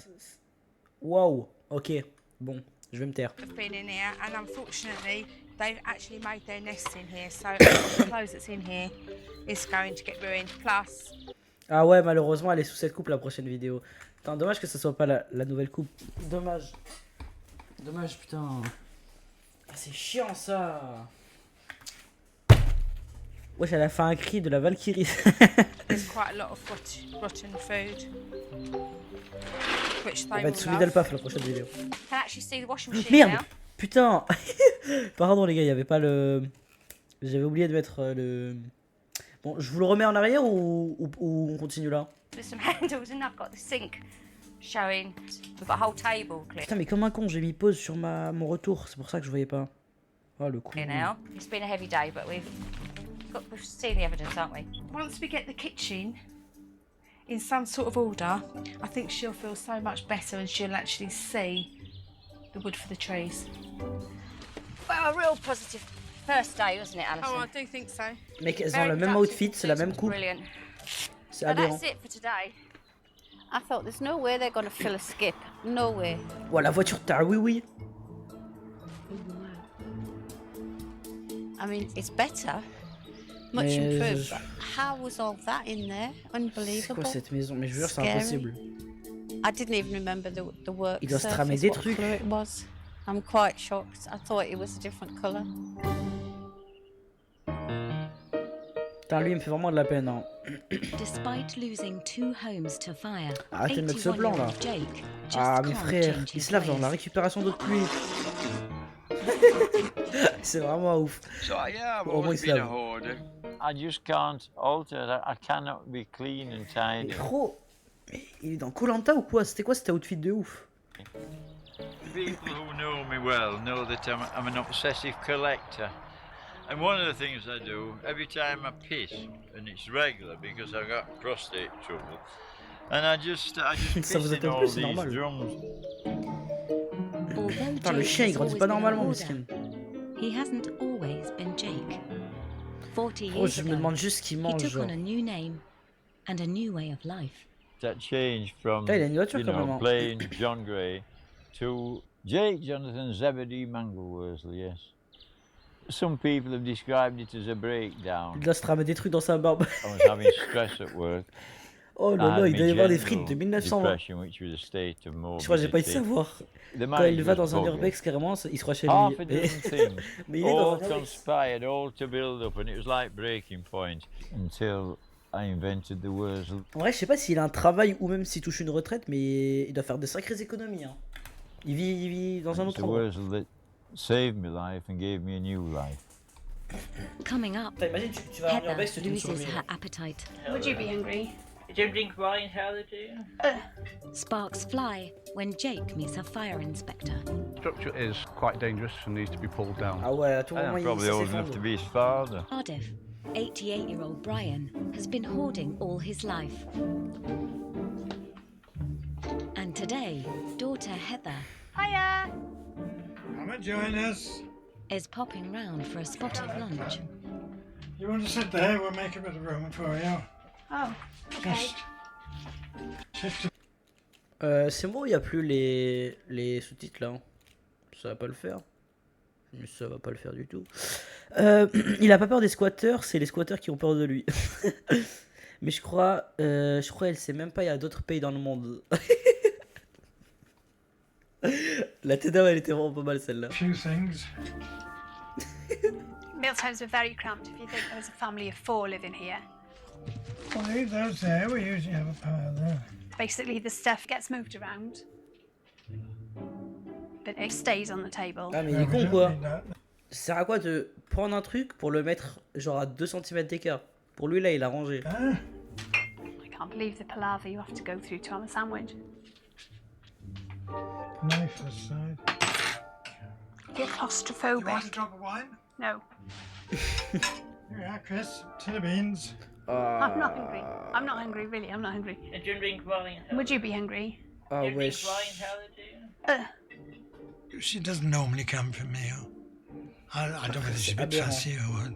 Speaker 1: Waouh, ok, bon, je vais me taire.
Speaker 3: Have been in here, and unfortunately, they've actually made their nests in here. So the clothes that's in here is going to get ruined. Plus,
Speaker 1: Ah ouais, malheureusement, elle est sous cette coupe la prochaine vidéo. Putain, dommage que ce soit pas la nouvelle coupe. Dommage. Dommage, putain. Ah, c'est chiant ça. Wesh, elle a fait un cri de la Valkyrie.
Speaker 4: There's quite a lot of rotten food. Which
Speaker 1: Elle
Speaker 4: they
Speaker 1: va
Speaker 4: will
Speaker 1: être soumise le
Speaker 4: love.
Speaker 1: paf la prochaine vidéo.
Speaker 2: Can actually see the washing machine
Speaker 1: Merde.
Speaker 2: now.
Speaker 1: Putain. Pardon les gars, il y avait pas le... J'avais oublié de mettre le... Bon, je vous le remets en arrière ou on continue là?
Speaker 2: There's some handles and I've got the sink showing. We've got a whole table clear
Speaker 1: Putain, mais comme un con, j'ai mis pause sur mon retour. C'est pour ça que je voyais pas. Oh, le coup.
Speaker 2: now. It's been a heavy day, but we've seen the evidence, haven't we?
Speaker 4: Once we get the kitchen in some sort of order, I think she'll feel so much better and she'll actually see the wood for the trees.
Speaker 2: Well, a real positive first day, wasn't it, Alison?
Speaker 4: Oh, I do think so.
Speaker 1: Mec, elles ont le même outfit, c'est la même coupe.
Speaker 2: Brilliant.
Speaker 1: C'est
Speaker 2: So
Speaker 1: aberrant.
Speaker 2: that's it for today.
Speaker 3: I thought there's no way they're going to fill a skip. No way.
Speaker 1: Oh, la voiture t'as oui oui.
Speaker 3: I mean, it's better. Much
Speaker 1: Mais
Speaker 3: improved. But how was all that in there?
Speaker 1: C'est
Speaker 3: Unbelievable.
Speaker 1: quoi cette maison? Mais je jure, c'est
Speaker 3: Scary.
Speaker 1: impossible.
Speaker 3: I didn't even remember the work
Speaker 1: Il doit se
Speaker 3: surface,
Speaker 1: tramer des
Speaker 3: what
Speaker 1: trucs.
Speaker 3: colour it was. I'm quite shocked. I thought it was a different colour.
Speaker 1: Putain, lui, il me fait vraiment de la peine. Hein.
Speaker 6: Despite losing 2 homes to fire,
Speaker 1: Arrêtez de mettre ce blanc là.
Speaker 6: 81-year-old Jake just
Speaker 1: Ah, mes
Speaker 6: can't
Speaker 1: frères,
Speaker 6: change
Speaker 1: il
Speaker 6: his
Speaker 1: se lave dans la
Speaker 6: ways.
Speaker 1: récupération d'eau de pluie. C'est vraiment ouf.
Speaker 9: So yeah, I've
Speaker 1: Au moins, il
Speaker 9: always
Speaker 1: se
Speaker 9: been a
Speaker 1: lave.
Speaker 9: hoarder. I just can't alter that. I cannot be clean and
Speaker 1: Mais
Speaker 9: tidy.
Speaker 1: gros, mais il est dans koh ou quoi? C'était quoi cet outfit de ouf?
Speaker 9: People who know me well know that I'm an obsessive collector. And one of the things I do, every time I piss, and it's regular because I've got prostate trouble, and I just
Speaker 1: Ça
Speaker 9: piss
Speaker 1: vous
Speaker 9: in
Speaker 1: attend
Speaker 9: all
Speaker 1: plus, c'est
Speaker 9: these
Speaker 1: normal.
Speaker 9: drums.
Speaker 6: Although
Speaker 1: Putain, le
Speaker 6: Jake
Speaker 1: chien, il
Speaker 6: has
Speaker 1: grandit
Speaker 6: always
Speaker 1: pas
Speaker 6: been a
Speaker 1: normalement,
Speaker 6: hoarder,
Speaker 1: miskin.
Speaker 6: he hasn't always been Jake. 40
Speaker 1: Gros,
Speaker 6: years
Speaker 1: je me
Speaker 6: ago,
Speaker 1: demande juste ce qu'il
Speaker 6: he
Speaker 1: mange,
Speaker 6: took
Speaker 1: genre.
Speaker 6: on a new name and a new way of life.
Speaker 9: That change from,
Speaker 1: Putain, il a une voiture
Speaker 9: you
Speaker 1: quand
Speaker 9: know,
Speaker 1: même. Hein.
Speaker 9: plain John Gray to Jake Jonathan Zebedee Mangleworsley, yes. Some people have described it as a breakdown.
Speaker 1: Il doit se tramer des trucs dans sa barbe.
Speaker 9: I was having stress at work.
Speaker 1: Oh là là, il doit y avoir des frites de 1920.
Speaker 9: Depression, which was a state of
Speaker 1: Je crois que j'ai pas eu de
Speaker 9: morbidity.
Speaker 1: savoir.
Speaker 9: The
Speaker 1: Quand
Speaker 9: marriage
Speaker 1: il va
Speaker 9: was
Speaker 1: dans un
Speaker 9: buggered.
Speaker 1: urbex, carrément, il se croit chez
Speaker 9: Half a
Speaker 1: lui.
Speaker 9: dozen things,
Speaker 1: Mais il est dans
Speaker 9: all
Speaker 1: un urbex.
Speaker 9: conspired, all to build up, and it was like breaking point until I invented the Wurzel.
Speaker 1: En vrai, je sais pas s'il a un travail ou même s'il touche une retraite, mais il doit faire des sacrées économies. Hein. Il vit dans un
Speaker 9: It's
Speaker 1: autre
Speaker 9: the
Speaker 1: endroit.
Speaker 9: Wurzel that saved my life and gave me a new life.
Speaker 6: Coming up,
Speaker 1: Putain, imagine, tu vas en
Speaker 6: Heather
Speaker 1: urbex, tu tombes sur
Speaker 6: loses
Speaker 1: lui.
Speaker 6: her appetite.
Speaker 8: Would you be hungry?
Speaker 10: You don't drink wine, Heather, do you?
Speaker 6: Sparks fly when Jake meets her fire inspector.
Speaker 11: Structure is quite dangerous and needs to be pulled down.
Speaker 1: Ah ouais, à tout
Speaker 9: And
Speaker 1: moment,
Speaker 9: I'm
Speaker 1: il
Speaker 9: probably old enough
Speaker 1: s'effondre.
Speaker 9: to be his father.
Speaker 6: Cardiff, 88-year-old Brian has been hoarding all his life. And today, daughter Heather
Speaker 8: Hiya!
Speaker 7: Come and join us.
Speaker 6: is popping round for a spot of lunch.
Speaker 7: You want to sit there? We'll make a bit of room for you.
Speaker 8: Oh, okay.
Speaker 7: Just shift
Speaker 1: C'est bon, il n'y a plus les sous-titres là. Hein. Ça va pas le faire. Mais ça va pas le faire du tout. Il a pas peur des squatteurs, c'est les squatteurs qui ont peur de lui. Mais je crois elle sait même pas, il y a d'autres pays dans le monde. La tête d'âme, elle était vraiment pas mal celle-là.
Speaker 7: few things.
Speaker 8: Mealtimes were very cramped if you think there was a family of 4 living here.
Speaker 7: Well, leave those there. We usually have a pile there.
Speaker 8: Basically, the stuff gets moved around, but it stays on the table.
Speaker 1: Ah mais il
Speaker 7: No,
Speaker 1: est
Speaker 7: we
Speaker 1: con
Speaker 7: don't
Speaker 1: quoi.
Speaker 7: need that.
Speaker 1: Ça sert à quoi de prendre un truc pour le mettre genre à 2 cm d'écart? Pour lui là, il a rangé.
Speaker 7: Ah,
Speaker 8: I can't believe the palaver you have to go through to have a sandwich.
Speaker 7: knife aside.
Speaker 8: You're
Speaker 7: You want a
Speaker 8: claustrophobic.
Speaker 7: drop of wine?
Speaker 8: No,
Speaker 7: Here you are, Chris. Tin of beans.
Speaker 8: I'm not hungry. I'm not hungry, really. I'm not hungry.
Speaker 10: You don't drink wine, Heather.
Speaker 8: Would you be hungry?
Speaker 1: Ah
Speaker 10: You don't drink
Speaker 1: wesh.
Speaker 10: wine, Heather, do you?
Speaker 7: She doesn't normally come for meal. I don't know whether she's a bit
Speaker 1: Aberrant.
Speaker 7: fussy or what.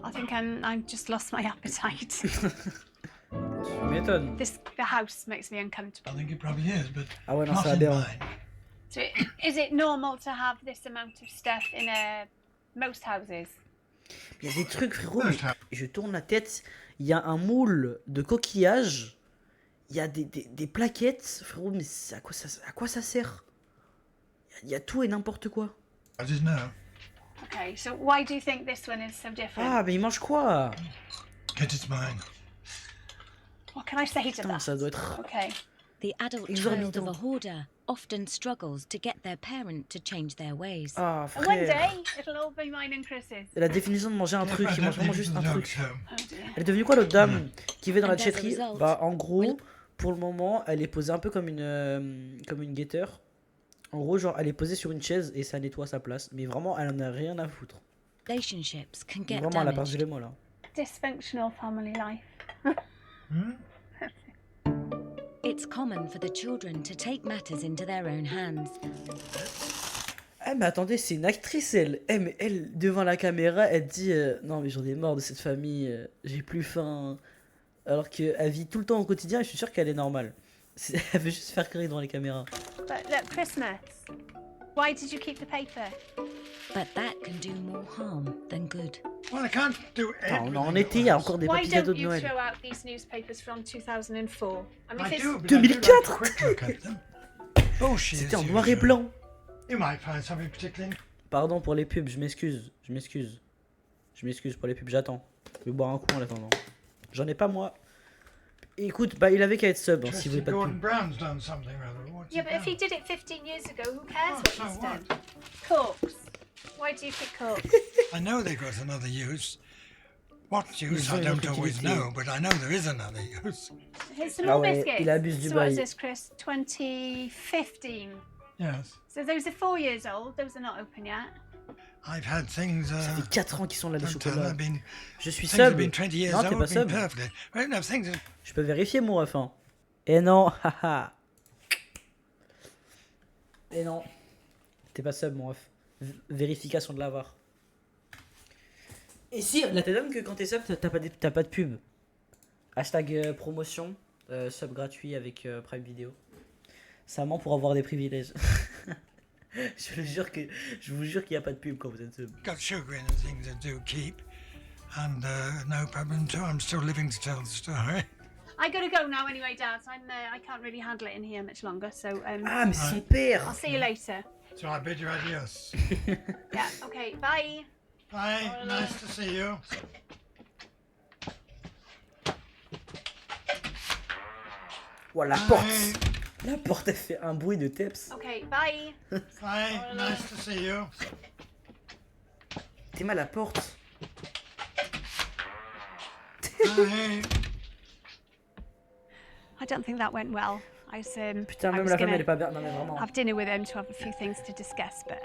Speaker 8: I think I've just lost my appetite.
Speaker 1: Tu m'étonnes.
Speaker 8: The house makes me uncomfortable.
Speaker 7: I think it probably is, but
Speaker 1: Ah ouais, non,
Speaker 7: not
Speaker 1: c'est
Speaker 7: in
Speaker 1: aberrant.
Speaker 7: mine.
Speaker 8: So, is it normal to have this amount of stuff in most houses?
Speaker 1: Il y a des trucs, frérot, mais je tourne la tête, il y a un moule de coquillage, il y a des plaquettes, frérot, mais à quoi ça sert? Il y a tout et n'importe quoi.
Speaker 7: I just know.
Speaker 8: Okay, so why do you think this one is so different?
Speaker 1: Ah, mais il mange quoi?
Speaker 7: Get it's mine.
Speaker 8: What can I say to
Speaker 1: Putain,
Speaker 8: that?
Speaker 1: ça doit être...
Speaker 8: Okay.
Speaker 6: The adult
Speaker 1: Exorbitant.
Speaker 6: child of a hoarder often struggles to get their parent to change their ways.
Speaker 1: Ah,
Speaker 8: And one
Speaker 1: frère.
Speaker 8: day, it'll all be mine and Chris's.
Speaker 1: C'est la définition de manger un truc, il mange vraiment juste un truc.
Speaker 8: Oh dear.
Speaker 1: Elle est devenue quoi l'autre dame qui va dans la
Speaker 6: And as a
Speaker 1: déchetterie?
Speaker 6: result,
Speaker 1: Bah en gros, pour le moment, elle est posée un peu comme une guetteur. En gros, genre, elle est posée sur une chaise et ça nettoie sa place. Mais vraiment, elle en a rien à foutre.
Speaker 6: Relationships can get
Speaker 1: Vraiment, elle a perdu
Speaker 6: damaged.
Speaker 1: les mots là.
Speaker 8: Dysfunctional family life.
Speaker 6: It's common for the children to take matters into their own hands.
Speaker 1: Eh mais attendez, c'est une actrice elle. Eh mais elle, devant la caméra, elle dit non mais j'en ai marre de cette famille, j'ai plus faim. Alors qu'elle vit tout le temps au quotidien et je suis sûr qu'elle est normale. Elle veut juste faire crier devant les caméras.
Speaker 8: But look, Christmas. Why did you keep the paper?
Speaker 6: But that can do more harm than good.
Speaker 7: Well, I can't do
Speaker 1: Putain,
Speaker 7: everything.
Speaker 1: en été, il y a encore des
Speaker 8: Why
Speaker 1: petits cadeaux
Speaker 8: don't
Speaker 1: de
Speaker 8: you
Speaker 1: Noël.
Speaker 8: throw out these newspapers from 2004? I mean,
Speaker 7: I
Speaker 8: if
Speaker 7: do,
Speaker 8: it's...
Speaker 7: but I do like
Speaker 1: 2004.
Speaker 7: a quick look at them. Oh, she
Speaker 1: C'était
Speaker 7: is
Speaker 1: en noir et
Speaker 7: usual.
Speaker 1: blanc.
Speaker 7: You might find something particularly.
Speaker 1: Pardon pour les pubs, je m'excuse. Je m'excuse pour les pubs, j'attends. Je vais boire un coup en attendant. J'en ai pas moi. Écoute, bah il avait qu'à être sub hein, si vous voulez pas de
Speaker 7: Gordon
Speaker 1: pub.
Speaker 7: Brown's done something rather. What's
Speaker 8: Yeah,
Speaker 7: he
Speaker 8: but if
Speaker 7: done?
Speaker 8: he did it 15 years ago, who cares
Speaker 7: Oh,
Speaker 8: what
Speaker 7: so
Speaker 8: he's
Speaker 7: what?
Speaker 8: done? Corks. Why do you pick corks?
Speaker 7: I know they've got another use. What use,
Speaker 1: Ils ont
Speaker 7: I
Speaker 1: une
Speaker 7: don't
Speaker 1: autre
Speaker 7: always
Speaker 1: utilité.
Speaker 7: know, but I know there is another use.
Speaker 8: Here's some
Speaker 1: Ah
Speaker 8: more
Speaker 1: ouais,
Speaker 8: biscuits.
Speaker 1: il abuse du
Speaker 8: So what
Speaker 1: bail.
Speaker 8: is this, Chris? 2015.
Speaker 7: Yes.
Speaker 8: So those are 4 years old. Those are not open yet.
Speaker 7: I've had things.
Speaker 1: Ça fait 4 ans qu'ils sont là les
Speaker 7: Don't tell,
Speaker 1: chocolats.
Speaker 7: I've been.
Speaker 1: Je suis
Speaker 7: Things have
Speaker 1: sub.
Speaker 7: been 20 years
Speaker 1: Non, t'es
Speaker 7: old,
Speaker 1: pas
Speaker 7: been
Speaker 1: sub.
Speaker 7: perfectly. Well, no, things.
Speaker 1: Je peux vérifier mon ref hein. Et non, haha. Et non. T'es pas sub mon ref. Vérification de l'avoir. Et si, là t'as donné que quand t'es sub, t'as pas de pub. Hashtag promotion, sub gratuit avec Prime Vidéo. Ça ment pour avoir des privilèges. Je vous jure qu'il n'y a pas de pub quand vous êtes sub.
Speaker 7: Got sugar in the things that do keep, and no problem too. I'm still living to tell the story.
Speaker 8: I gotta go now anyway, Dad. I can't really handle it in here much longer. So
Speaker 1: Ah mais c'est son père.
Speaker 8: I'll see you later.
Speaker 7: So I bid you adios.
Speaker 8: Yeah. Okay. Bye.
Speaker 7: Bye. Nice to see you.
Speaker 1: Oh la porte. La porte elle fait un bruit de teps.
Speaker 8: Okay. Bye.
Speaker 7: Bye. Nice to see you.
Speaker 1: T'es mal à la porte.
Speaker 7: Bye.
Speaker 8: I don't think that went well.
Speaker 1: Putain,
Speaker 8: I
Speaker 1: même
Speaker 8: was
Speaker 1: la femme
Speaker 8: gonna
Speaker 1: elle est pas bien. Non mais vraiment.
Speaker 8: have dinner with him to have a few things to discuss, but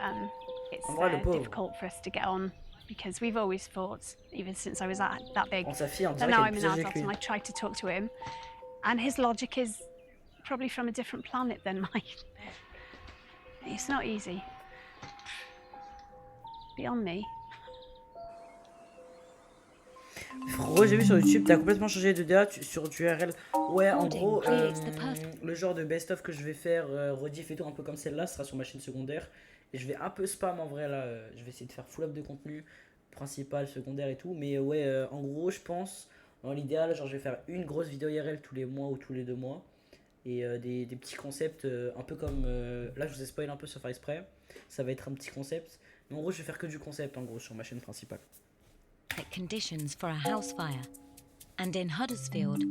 Speaker 8: it's
Speaker 1: En vrai, le pauvre.
Speaker 8: difficult for us to get on because we've always fought, even since I was that big.
Speaker 1: Bon, sa fille, on
Speaker 8: And
Speaker 1: dirait
Speaker 8: now
Speaker 1: qu'elle est
Speaker 8: I'm
Speaker 1: plus
Speaker 8: an
Speaker 1: âgée
Speaker 8: adult
Speaker 1: que lui.
Speaker 8: and I try to talk to him, and his logic is probably from a different planet than mine. It's not easy. Beyond me.
Speaker 1: Frérot, j'ai vu sur YouTube, t'as complètement changé de DA sur du RL. Ouais, en gros, le genre de best-of que je vais faire, rediff et tout, un peu comme celle-là, sera sur ma chaîne secondaire. Et je vais un peu spam en vrai là, je vais essayer de faire full up de contenu, principal, secondaire et tout. Mais ouais, en gros, je pense, dans l'idéal, genre je vais faire une grosse vidéo IRL tous les mois ou tous les 2 mois. Et des petits concepts, un peu comme, là je vous ai spoilé un peu sur faire exprès. Ça va être un petit concept. Mais en gros, je vais faire que du concept en gros sur ma chaîne principale.
Speaker 6: Conditions for a house fire. And in Huddersfield,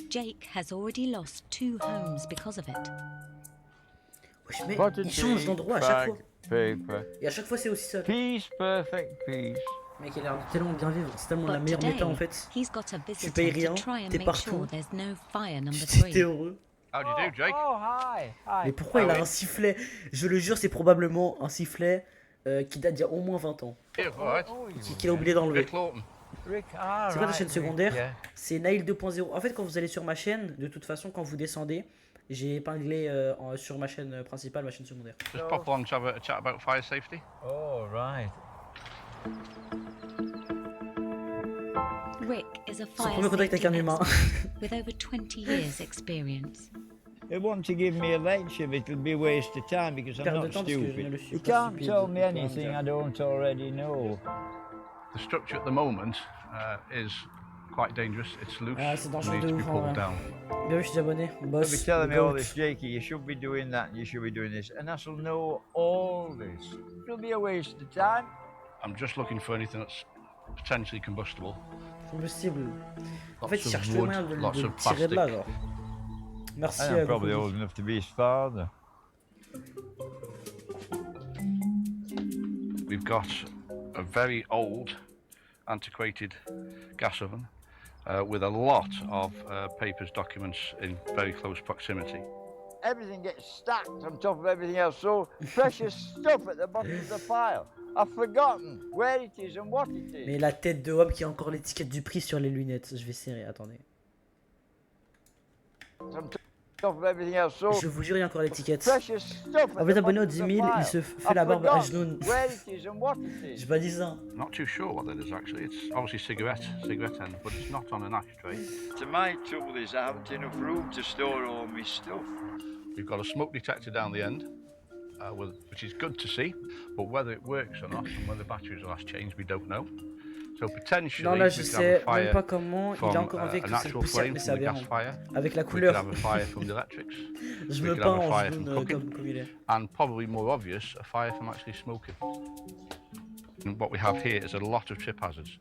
Speaker 6: Jake has already lost 2 homes because of it.
Speaker 1: Wesh, mais il change d'endroit à chaque fois.
Speaker 12: Paper.
Speaker 1: Et à chaque fois, c'est aussi ça.
Speaker 12: Peace, perfect peace.
Speaker 1: Mec, il a l'air de tellement bien vivre. C'est tellement la
Speaker 6: But
Speaker 1: meilleure méta
Speaker 6: today,
Speaker 1: en fait.
Speaker 6: he's got a
Speaker 1: Tu
Speaker 6: visitor
Speaker 1: payes
Speaker 6: to
Speaker 1: rien,
Speaker 6: try and
Speaker 1: t'es
Speaker 6: make
Speaker 1: partout.
Speaker 6: sure there's no fire number
Speaker 1: T'es
Speaker 6: 3.
Speaker 1: heureux.
Speaker 11: How do you do, Jake?
Speaker 12: Oh, hi. Hi.
Speaker 1: Mais pourquoi il a un sifflet? Je le jure, c'est probablement un sifflet qui date d'il y a au moins 20 ans. Qu'il a oublié d'enlever.
Speaker 12: Rick Lawton. Rick,
Speaker 1: C'est quoi ta chaîne secondaire? C'est Nail 2.0. En fait, quand vous allez sur ma chaîne, de toute façon, quand vous descendez, j'ai épinglé sur ma chaîne principale, ma chaîne secondaire.
Speaker 11: Just pop along to have a chat about fire safety.
Speaker 12: Oh, right.
Speaker 6: Rick is a
Speaker 1: Son
Speaker 6: fire
Speaker 1: premier contact avec
Speaker 6: safety
Speaker 1: un humain.
Speaker 6: expert with over 20 years experience.
Speaker 13: They want to give me a lecture, but it'll be a waste of time because I'm
Speaker 1: Perte de
Speaker 13: not
Speaker 1: temps parce que je ne le
Speaker 13: stupid.
Speaker 1: suis
Speaker 13: You
Speaker 1: pas
Speaker 13: can't
Speaker 1: stupide,
Speaker 13: tell me
Speaker 1: je peux pas
Speaker 13: anything
Speaker 1: dire.
Speaker 13: I don't already know.
Speaker 11: The structure at the moment is quite dangerous. It's loose.
Speaker 1: Ah, c'est dangereux
Speaker 11: Needs
Speaker 1: de
Speaker 11: to be
Speaker 1: ouf en
Speaker 11: pulled
Speaker 1: vrai.
Speaker 11: down.
Speaker 1: Bienvenue, je suis abonné.
Speaker 13: They'll
Speaker 1: Boss.
Speaker 13: be telling me
Speaker 1: le
Speaker 13: all
Speaker 1: goat.
Speaker 13: this, Jakey, you should be doing that, you should be doing this, and I shall know all this. It'll be a waste of time.
Speaker 11: I'm just looking for anything that's potentially combustible.
Speaker 1: Combustible. En fait, il
Speaker 11: Lots
Speaker 1: cherche
Speaker 11: of
Speaker 1: le
Speaker 11: wood,
Speaker 1: moyen de
Speaker 11: lots
Speaker 1: le
Speaker 11: of
Speaker 1: tirer de là,
Speaker 11: plastic.
Speaker 1: genre. Merci.
Speaker 13: I'm probably old enough to be his father.
Speaker 11: We've got a very old, antiquated gas oven with a lot of papers, documents in very close proximity.
Speaker 13: Everything gets stacked on top of everything else, so precious stuff at the bottom of the pile. I've forgotten where it is and what it is.
Speaker 1: Mais la tête de homme qui a encore l'étiquette du prix sur les lunettes. Je vais serrer, attendez. Je vous jure, il y a encore l'étiquette. En fait, abonné aux 10 000, il se fait la barbe à genoux. J'ai pas dit ça.
Speaker 11: Not too sure what that is actually. It's obviously cigarette end, but it's not on an ashtray.
Speaker 9: So my trouble is I haven't enough room to store all my stuff.
Speaker 11: We've got a smoke detector down the end, which is good to see, but whether it works or not, and whether the batteries will last change, we don't know. So potentially,
Speaker 1: non, là je sais même pas comment, il a encore avec cette poussière, mais c'est aberrant. Avec la couleur. Je me peins en jaune comme il est.
Speaker 11: And probably more obvious, a fire from actually smoking. And what we have here is a lot of trip hazards.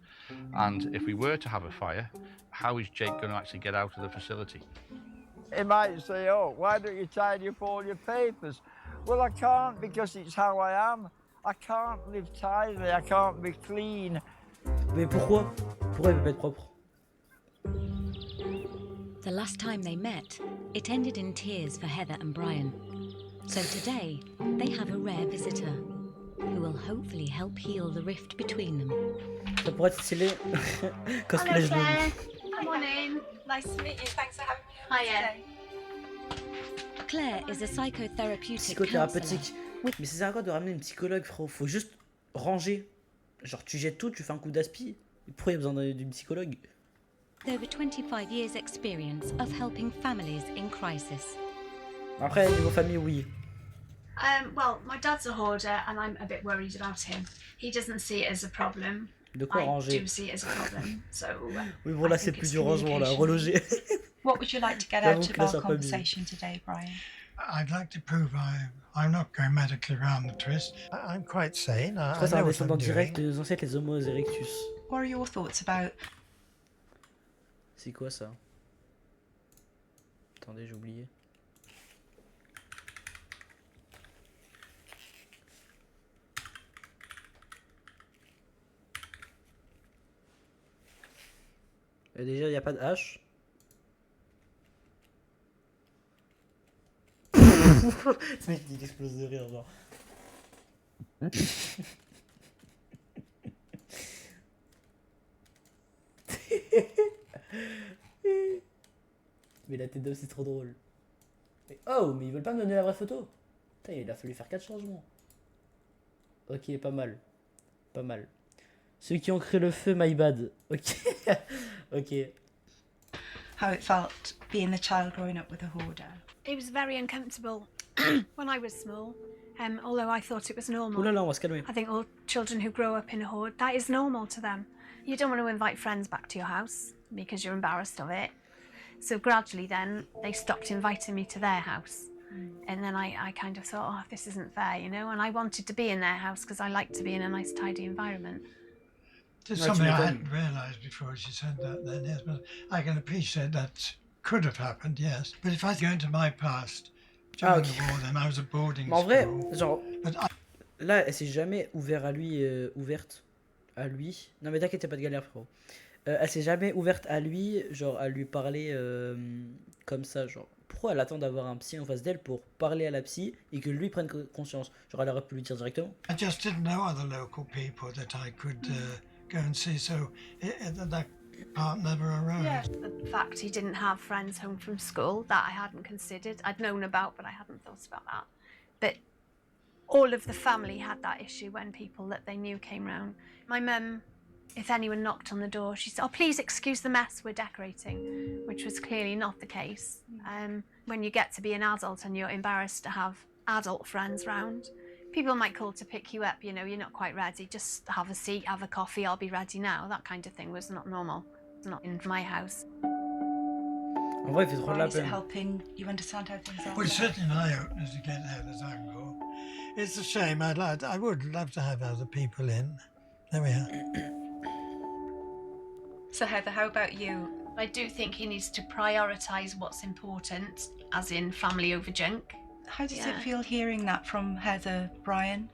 Speaker 11: And if we were to have a fire, how is Jake going to actually get out of the facility?
Speaker 13: He might say, oh, why don't you tidy up all your papers? Well, I can't because it's how I am. I can't live tidily, I can't be clean.
Speaker 1: Mais pourquoi? Pourquoi il peut pas être propre?
Speaker 6: The last time they met, it ended in tears for Heather and Brian. So today, they have a rare visitor who will hopefully help heal the rift between them.
Speaker 1: Ça pourrait être stylé. Cosplay
Speaker 8: Hello, Claire. Come on in. Nice to meet you. Thanks for having me. Hiya.
Speaker 6: Claire is a psychotherapeutic
Speaker 1: Psychothérapeutique. Mais c'est à quoi de ramener une psychologue, frérot? Faut juste ranger. Genre tu jettes tout, tu fais un coup d'aspi. Pourquoi il y a besoin d'une psychologue?
Speaker 6: Over 25 years experience of helping families in crisis.
Speaker 1: Après niveau famille, oui.
Speaker 8: Well, my dad's a hoarder and I'm a bit worried about him. He doesn't see it as a problem.
Speaker 1: De quoi ranger?
Speaker 8: I do see it as a problem. So
Speaker 1: oui, bon là c'est plus du rangement là, reloger.
Speaker 4: What would you like to get out of our conversation today, Brian?
Speaker 7: I'd like to prove I'm not going medically around the twist. I'm quite sane. I
Speaker 1: C'est un
Speaker 7: know what
Speaker 1: descendant
Speaker 7: I'm
Speaker 1: direct
Speaker 7: doing.
Speaker 1: des ancêtres, les Homo erectus.
Speaker 4: What are your thoughts about?
Speaker 1: C'est quoi ça? Attendez, j'ai oublié. Déjà, il n'y a pas de H. Ce mec, il explose de rire, genre. Mais la tête d'homme, c'est trop drôle. Mais, oh, mais ils veulent pas me donner la vraie photo. Putain, il a fallu faire 4 changements. Ok, pas mal. Pas mal. Ceux qui ont créé le feu, my bad. Ok. Ok.
Speaker 4: How it felt being the child growing up with a hoarder.
Speaker 8: it was very uncomfortable when I was small. Although I thought it was normal.
Speaker 1: Ouh là là, on va se calmer.
Speaker 8: I think all children who grow up in a hoard, that is normal to them. You don't want to invite friends back to your house because you're embarrassed of it. So gradually then, they stopped inviting me to their house. And then I kind of thought, oh, this isn't fair, you know? And I wanted to be in their house because I like to be in a nice, tidy environment.
Speaker 7: It's something I hadn't realised before she said that then, yes, but I can appreciate that could have happened, yes. But if I go into my past, during the war, then I was a boarding
Speaker 1: En vrai,
Speaker 7: school.
Speaker 1: genre, là, elle s'est jamais ouverte à lui. Non mais t'inquiète, pas de galère, frérot. Elle s'est jamais ouverte à lui, genre à lui parler comme ça, genre. Pourquoi elle attend d'avoir un psy en face d'elle pour parler à la psy et que lui prenne conscience? Genre elle aurait pu lui dire directement.
Speaker 7: I just didn't know other local people that I could go and see, so that part never arose.
Speaker 8: Yeah. The fact he didn't have friends home from school, that I hadn't considered. I'd known about, but I hadn't thought about that. But all of the family had that issue when people that they knew came round. My mum, if anyone knocked on the door, she said, oh, please excuse the mess, we're decorating, which was clearly not the case. When you get to be an adult and you're embarrassed to have adult friends round, people might call to pick you up, you know, you're not quite ready, just have a seat, have a coffee, I'll be ready now. That kind of thing was not normal. It's not in my house.
Speaker 1: En vrai, il fait trop de la
Speaker 4: Is it
Speaker 1: peine.
Speaker 4: helping you understand how things are?
Speaker 7: Well, it's certainly an eye-opener to get out as angle. It's a shame. I would love to have other people in. There we are.
Speaker 4: So Heather, how about you?
Speaker 8: I do think he needs to prioritise what's important, as in family over junk.
Speaker 4: How does it feel hearing that from Heather, Brian?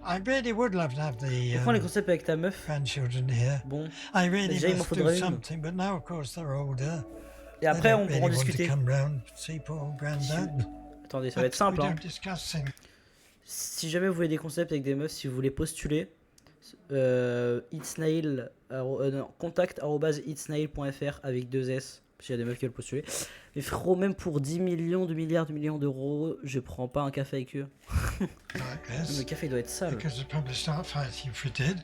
Speaker 7: I really would love to have the
Speaker 1: Prends les concepts avec ta meuf.
Speaker 7: grandchildren here.
Speaker 1: Bon.
Speaker 7: I really
Speaker 1: Déjà, il m'en
Speaker 7: must do
Speaker 1: faudrait une.
Speaker 7: something, but now, of course, they're older.
Speaker 1: Et après, on
Speaker 7: They
Speaker 1: pourra en
Speaker 7: don't really want to
Speaker 1: discuter.
Speaker 7: come round, see poor granddad.
Speaker 1: Attendez, ça va être
Speaker 7: But
Speaker 1: simple.
Speaker 7: we
Speaker 1: Hein.
Speaker 7: don't discuss things.
Speaker 1: Si jamais vous voulez des concepts avec des meufs, si vous voulez postuler, contact@itsnail.fr avec 2 S. Parce qu'il y a des meufs qui veulent postuler. Mais frérot, même pour 10 millions, 2 milliards, 2 millions d'euros, je prends pas un café avec eux.
Speaker 7: Like
Speaker 1: Le café doit être sale.
Speaker 7: Because they'd probably start fighting if we did.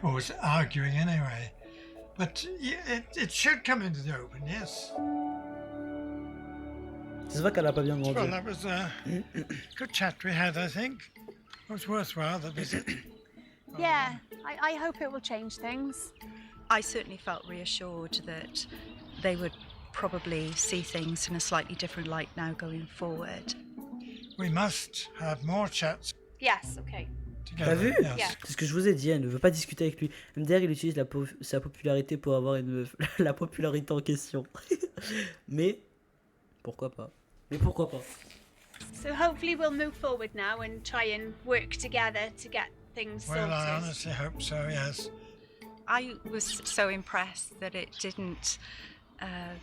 Speaker 7: Or arguing anyway. But it should come into the open, yes.
Speaker 1: Ça se voit qu'elle a pas bien grandi.
Speaker 7: Well, that was a good chat we had, I think. It was worthwhile, the visit.
Speaker 8: Yeah, I hope it will change things.
Speaker 14: I certainly felt reassured that they would probably see things in a slightly different light now going forward.
Speaker 7: We must have more chats
Speaker 8: Yes, okay.
Speaker 1: T'as vu?
Speaker 7: Yes.
Speaker 1: C'est ce que je vous ai dit, elle ne veut pas discuter avec lui. MDR, il utilise sa popularité pour avoir une meuf. La popularité en question. Mais, pourquoi pas? Mais pourquoi pas?
Speaker 8: So hopefully we'll move forward now and try and work together to get things
Speaker 7: Well, I
Speaker 8: sorted.
Speaker 7: honestly hope so, yes.
Speaker 14: I was so impressed that it didn't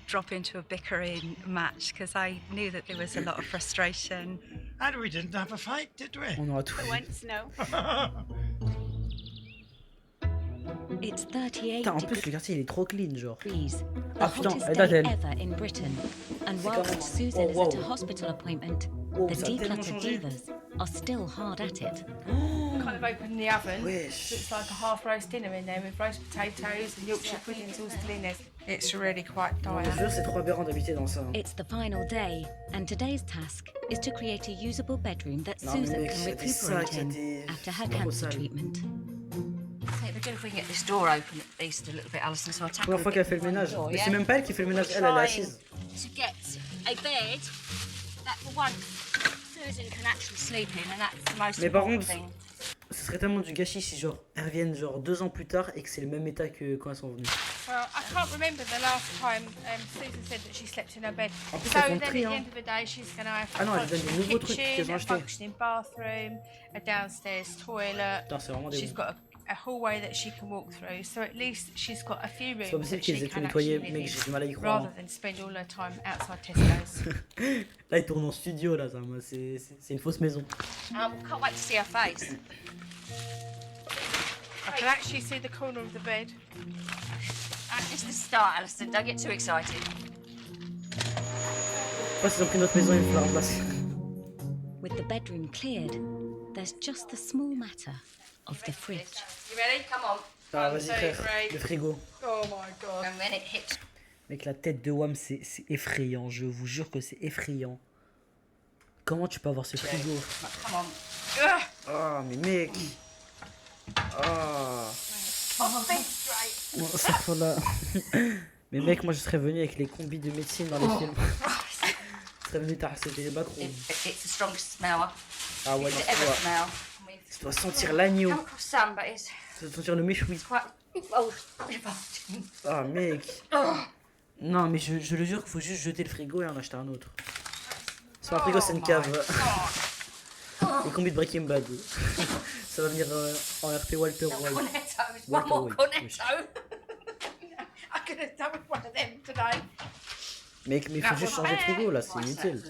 Speaker 14: drop into a bickering match because I knew that there was a lot of frustration.
Speaker 7: And we didn't have a fight, did we?
Speaker 1: On aura tout.
Speaker 8: For once, no.
Speaker 6: It's 38
Speaker 1: Putain, en plus, le quartier, il est trop clean, genre.
Speaker 6: degrees, the
Speaker 1: Ah putain,
Speaker 6: hottest
Speaker 1: elle
Speaker 6: day
Speaker 1: date, elle.
Speaker 6: ever in Britain. And
Speaker 1: C'est
Speaker 6: whilst
Speaker 1: comment?
Speaker 6: Susan
Speaker 1: Oh,
Speaker 6: is at a
Speaker 1: wow.
Speaker 6: hospital appointment,
Speaker 1: Oh,
Speaker 6: the
Speaker 1: ça a tellement
Speaker 6: decluttered
Speaker 1: changé.
Speaker 6: divas are still hard at it.
Speaker 4: Kind of open the oven.
Speaker 1: Wesh.
Speaker 4: So it's like a half roast dinner in there with roast potatoes and Yorkshire puddings all still in there. It's really quite
Speaker 1: Je te
Speaker 4: dire.
Speaker 1: jure, c'est trop aberrant d'habiter dans ça.
Speaker 6: It's the final day, and today's task is to create a usable bedroom that
Speaker 1: Non, mais
Speaker 6: Susan
Speaker 1: mec,
Speaker 6: can
Speaker 1: il y a des
Speaker 6: recuperate
Speaker 1: sacs, il y a
Speaker 6: in
Speaker 1: des-
Speaker 6: after her
Speaker 1: c'est trop
Speaker 6: cancer
Speaker 1: sale.
Speaker 6: treatment.
Speaker 2: I think we're good if we can get this door open at least a little bit, Alison, so I'll tackle
Speaker 1: Première fois qu'elle fait le ménage. Mais c'est même pas elle qui fait le ménage, elle est assise.
Speaker 2: To get a bed that for once Susan can actually sleep in, and that's the most
Speaker 1: Mais par
Speaker 2: important
Speaker 1: contre,
Speaker 2: thing.
Speaker 1: ce serait tellement du gâchis si genre elles reviennent genre 2 ans plus tard et que c'est le même état que quand elles sont venues.
Speaker 4: Well, I can't remember the last time Susan said that she slept in her bed.
Speaker 1: En plus,
Speaker 4: So
Speaker 1: elles
Speaker 4: then
Speaker 1: font
Speaker 4: at
Speaker 1: le
Speaker 4: the
Speaker 1: tri, hein.
Speaker 4: end of the day, she's going to have
Speaker 1: Ah non,
Speaker 4: a
Speaker 1: elles donnent des
Speaker 4: functioning
Speaker 1: nouveaux trucs
Speaker 4: kitchen,
Speaker 1: qu'elles ont
Speaker 4: a
Speaker 1: achetés.
Speaker 4: functioning bathroom, a downstairs toilet.
Speaker 1: Putain, c'est vraiment des
Speaker 4: She's
Speaker 1: bons.
Speaker 4: got a hallway that she can walk through, so at least she's got a few rooms
Speaker 1: C'est pas possible
Speaker 4: that
Speaker 1: qu'ils
Speaker 4: she
Speaker 1: aient tout
Speaker 4: can
Speaker 1: nettoyé,
Speaker 4: actually
Speaker 1: mec,
Speaker 4: live
Speaker 1: j'ai du mal à y
Speaker 4: in,
Speaker 1: croire.
Speaker 4: rather than spend all her time outside Tesco's.
Speaker 1: Là, ils tournent en studio, là, ça, moi, c'est une fausse maison.
Speaker 2: Can't wait to see her face.
Speaker 4: I can actually see the corner of the bed.
Speaker 2: It's the start, Alison. Don't get too excited.
Speaker 1: Pas s'ils ont pris notre maison, ils vont la remplacer.
Speaker 6: With the bedroom cleared, there's just the small matter of the fridge.
Speaker 2: You ready? Come on.
Speaker 1: Ah, vas-y, frère, le frigo.
Speaker 4: Oh my god.
Speaker 2: And when it hits.
Speaker 1: Mec, la tête de Wham, c'est effrayant, je vous jure que c'est effrayant. Comment tu peux avoir ce frigo?
Speaker 2: Come on.
Speaker 1: Oh, mais mec. Oh.
Speaker 2: Think straight.
Speaker 1: Bon, ça faut là. Mais mec, moi je serais venu avec les combis de médecine dans les films. Je serais venu c'était les backrooms.
Speaker 2: It's the strongest smell.
Speaker 1: Ah ouais,
Speaker 2: It's
Speaker 1: non,
Speaker 2: the ever
Speaker 1: ouais.
Speaker 2: smell.
Speaker 1: Tu dois sentir l'agneau.
Speaker 2: Come across some, but it's
Speaker 1: Tu dois sentir le méchoui.
Speaker 2: quite revolting.
Speaker 1: Ah mec. Non, mais je le jure qu'il faut juste jeter le frigo et en acheter un autre. C'est pas un frigo, c'est une cave. Les combis de Breaking Bad. Ça va venir en RP Walter White.
Speaker 2: Cornettos. One
Speaker 1: Walter
Speaker 2: more
Speaker 1: White.
Speaker 2: cornetto.
Speaker 4: I could have done with one of them today.
Speaker 1: Mec, mais il faut juste changer de frigo là, c'est
Speaker 2: Right, so
Speaker 1: inutile.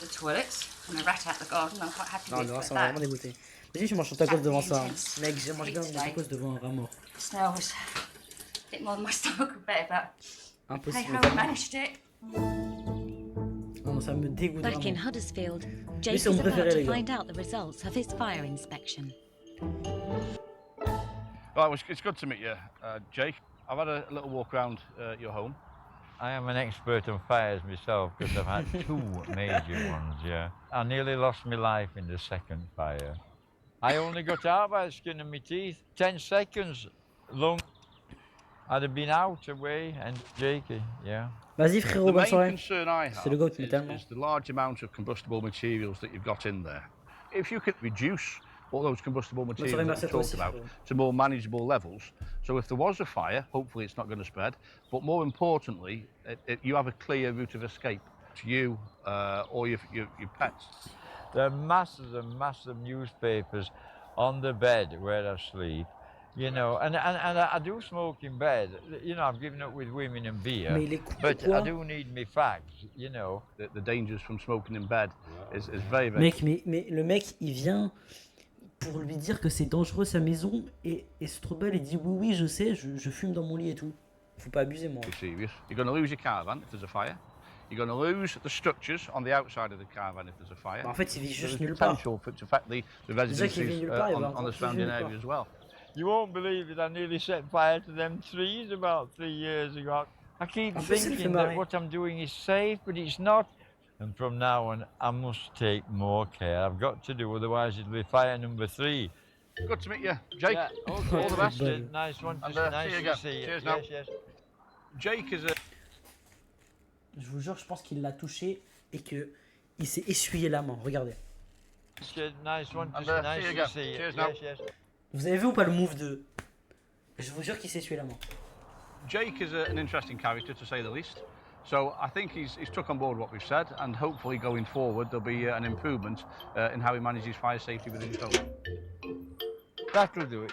Speaker 2: The toilets and a rat out the garden. I'm quite happy
Speaker 1: Non,
Speaker 2: with
Speaker 1: mais ça
Speaker 2: that.
Speaker 1: m'a vraiment dégoûté. Vas-y, je mange ton tacos devant ça. Mec, j'ai mangé bien mon tacos devant un rat mort.
Speaker 2: The smell was a bit more than my stomach could bear, but hey,
Speaker 1: Impossible.
Speaker 2: how I managed it.
Speaker 1: Non, ça me dégoûte
Speaker 6: Back in
Speaker 1: vraiment.
Speaker 6: Huddersfield,
Speaker 1: Lui,
Speaker 6: Jake
Speaker 1: c'est
Speaker 6: is
Speaker 1: mon
Speaker 6: about
Speaker 1: préféré,
Speaker 6: to
Speaker 1: les gars.
Speaker 6: find out the results of his fire inspection.
Speaker 11: Well, it's good to meet you, Jake. I've had a little walk around your home.
Speaker 12: I am an expert on fires myself because I've had 2 major ones, yeah. I nearly lost my life in the second fire. I only got out by the skin of my teeth. 10 seconds long. I'd have been out away and Jakey, yeah.
Speaker 1: Vas-y
Speaker 11: The
Speaker 1: frérot, bonne
Speaker 11: main
Speaker 1: soirée.
Speaker 11: concern I
Speaker 1: C'est le
Speaker 11: have
Speaker 1: goat, mais tellement.
Speaker 11: is the large amount of combustible materials that you've got in there. If you could reduce all those combustible materials
Speaker 1: merci
Speaker 11: that
Speaker 1: à toi
Speaker 11: we
Speaker 1: aussi.
Speaker 11: talked about to more manageable levels. So if there was a fire, hopefully it's not going to spread, but more importantly, you have a clear route of escape to you or your pets.
Speaker 12: There are masses and masses of newspapers on the bed where I sleep, you know, and I do smoke in bed. You know, I've given up with women and beer,
Speaker 1: Mais il est con,
Speaker 12: but
Speaker 1: quoi?
Speaker 12: I do need me fags, you know.
Speaker 11: The dangers from smoking in bed is very, very...
Speaker 1: Mec, mais le mec, il vient pour lui dire que c'est dangereux sa maison, et Strobel, il dit oui, je sais, je fume dans mon lit et tout. Faut pas abuser, moi.
Speaker 11: Serious. You're going to lose your caravan if there's a fire. You're going to lose the structures on the outside of the caravan if there's a fire.
Speaker 1: Bah, en fait, il vit juste
Speaker 11: There's
Speaker 1: nulle part.
Speaker 11: potential for it to affect the residences on the surrounding area as well.
Speaker 12: You won't believe it, I nearly set fire to them trees about 3 years ago. I keep thinking that what I'm doing is safe, but it's not. And from now on, I must take more care. I've got to do, otherwise it'll be fire number 3.
Speaker 11: Good to meet you, Jake.
Speaker 12: Yeah, okay.
Speaker 11: All the best.
Speaker 12: Nice one.
Speaker 11: And,
Speaker 12: Nice
Speaker 11: see you
Speaker 12: to
Speaker 11: again.
Speaker 12: see you.
Speaker 11: Cheers now.
Speaker 12: Yes.
Speaker 11: Jake is a...
Speaker 1: Je vous jure, je pense qu'il l'a touché et que il s'est essuyé la main. Regardez.
Speaker 12: Nice one.
Speaker 11: And,
Speaker 12: Nice
Speaker 11: see you again.
Speaker 12: to see you.
Speaker 11: Cheers now.
Speaker 12: Yes.
Speaker 1: Vous avez vu ou pas le move de... Je vous jure qu'il s'est essuyé la main.
Speaker 11: Jake is an interesting character, to say the least. So I think he's took on board what we've said, and hopefully going forward there'll be an improvement in how he manages fire safety within his home.
Speaker 12: That'll do it.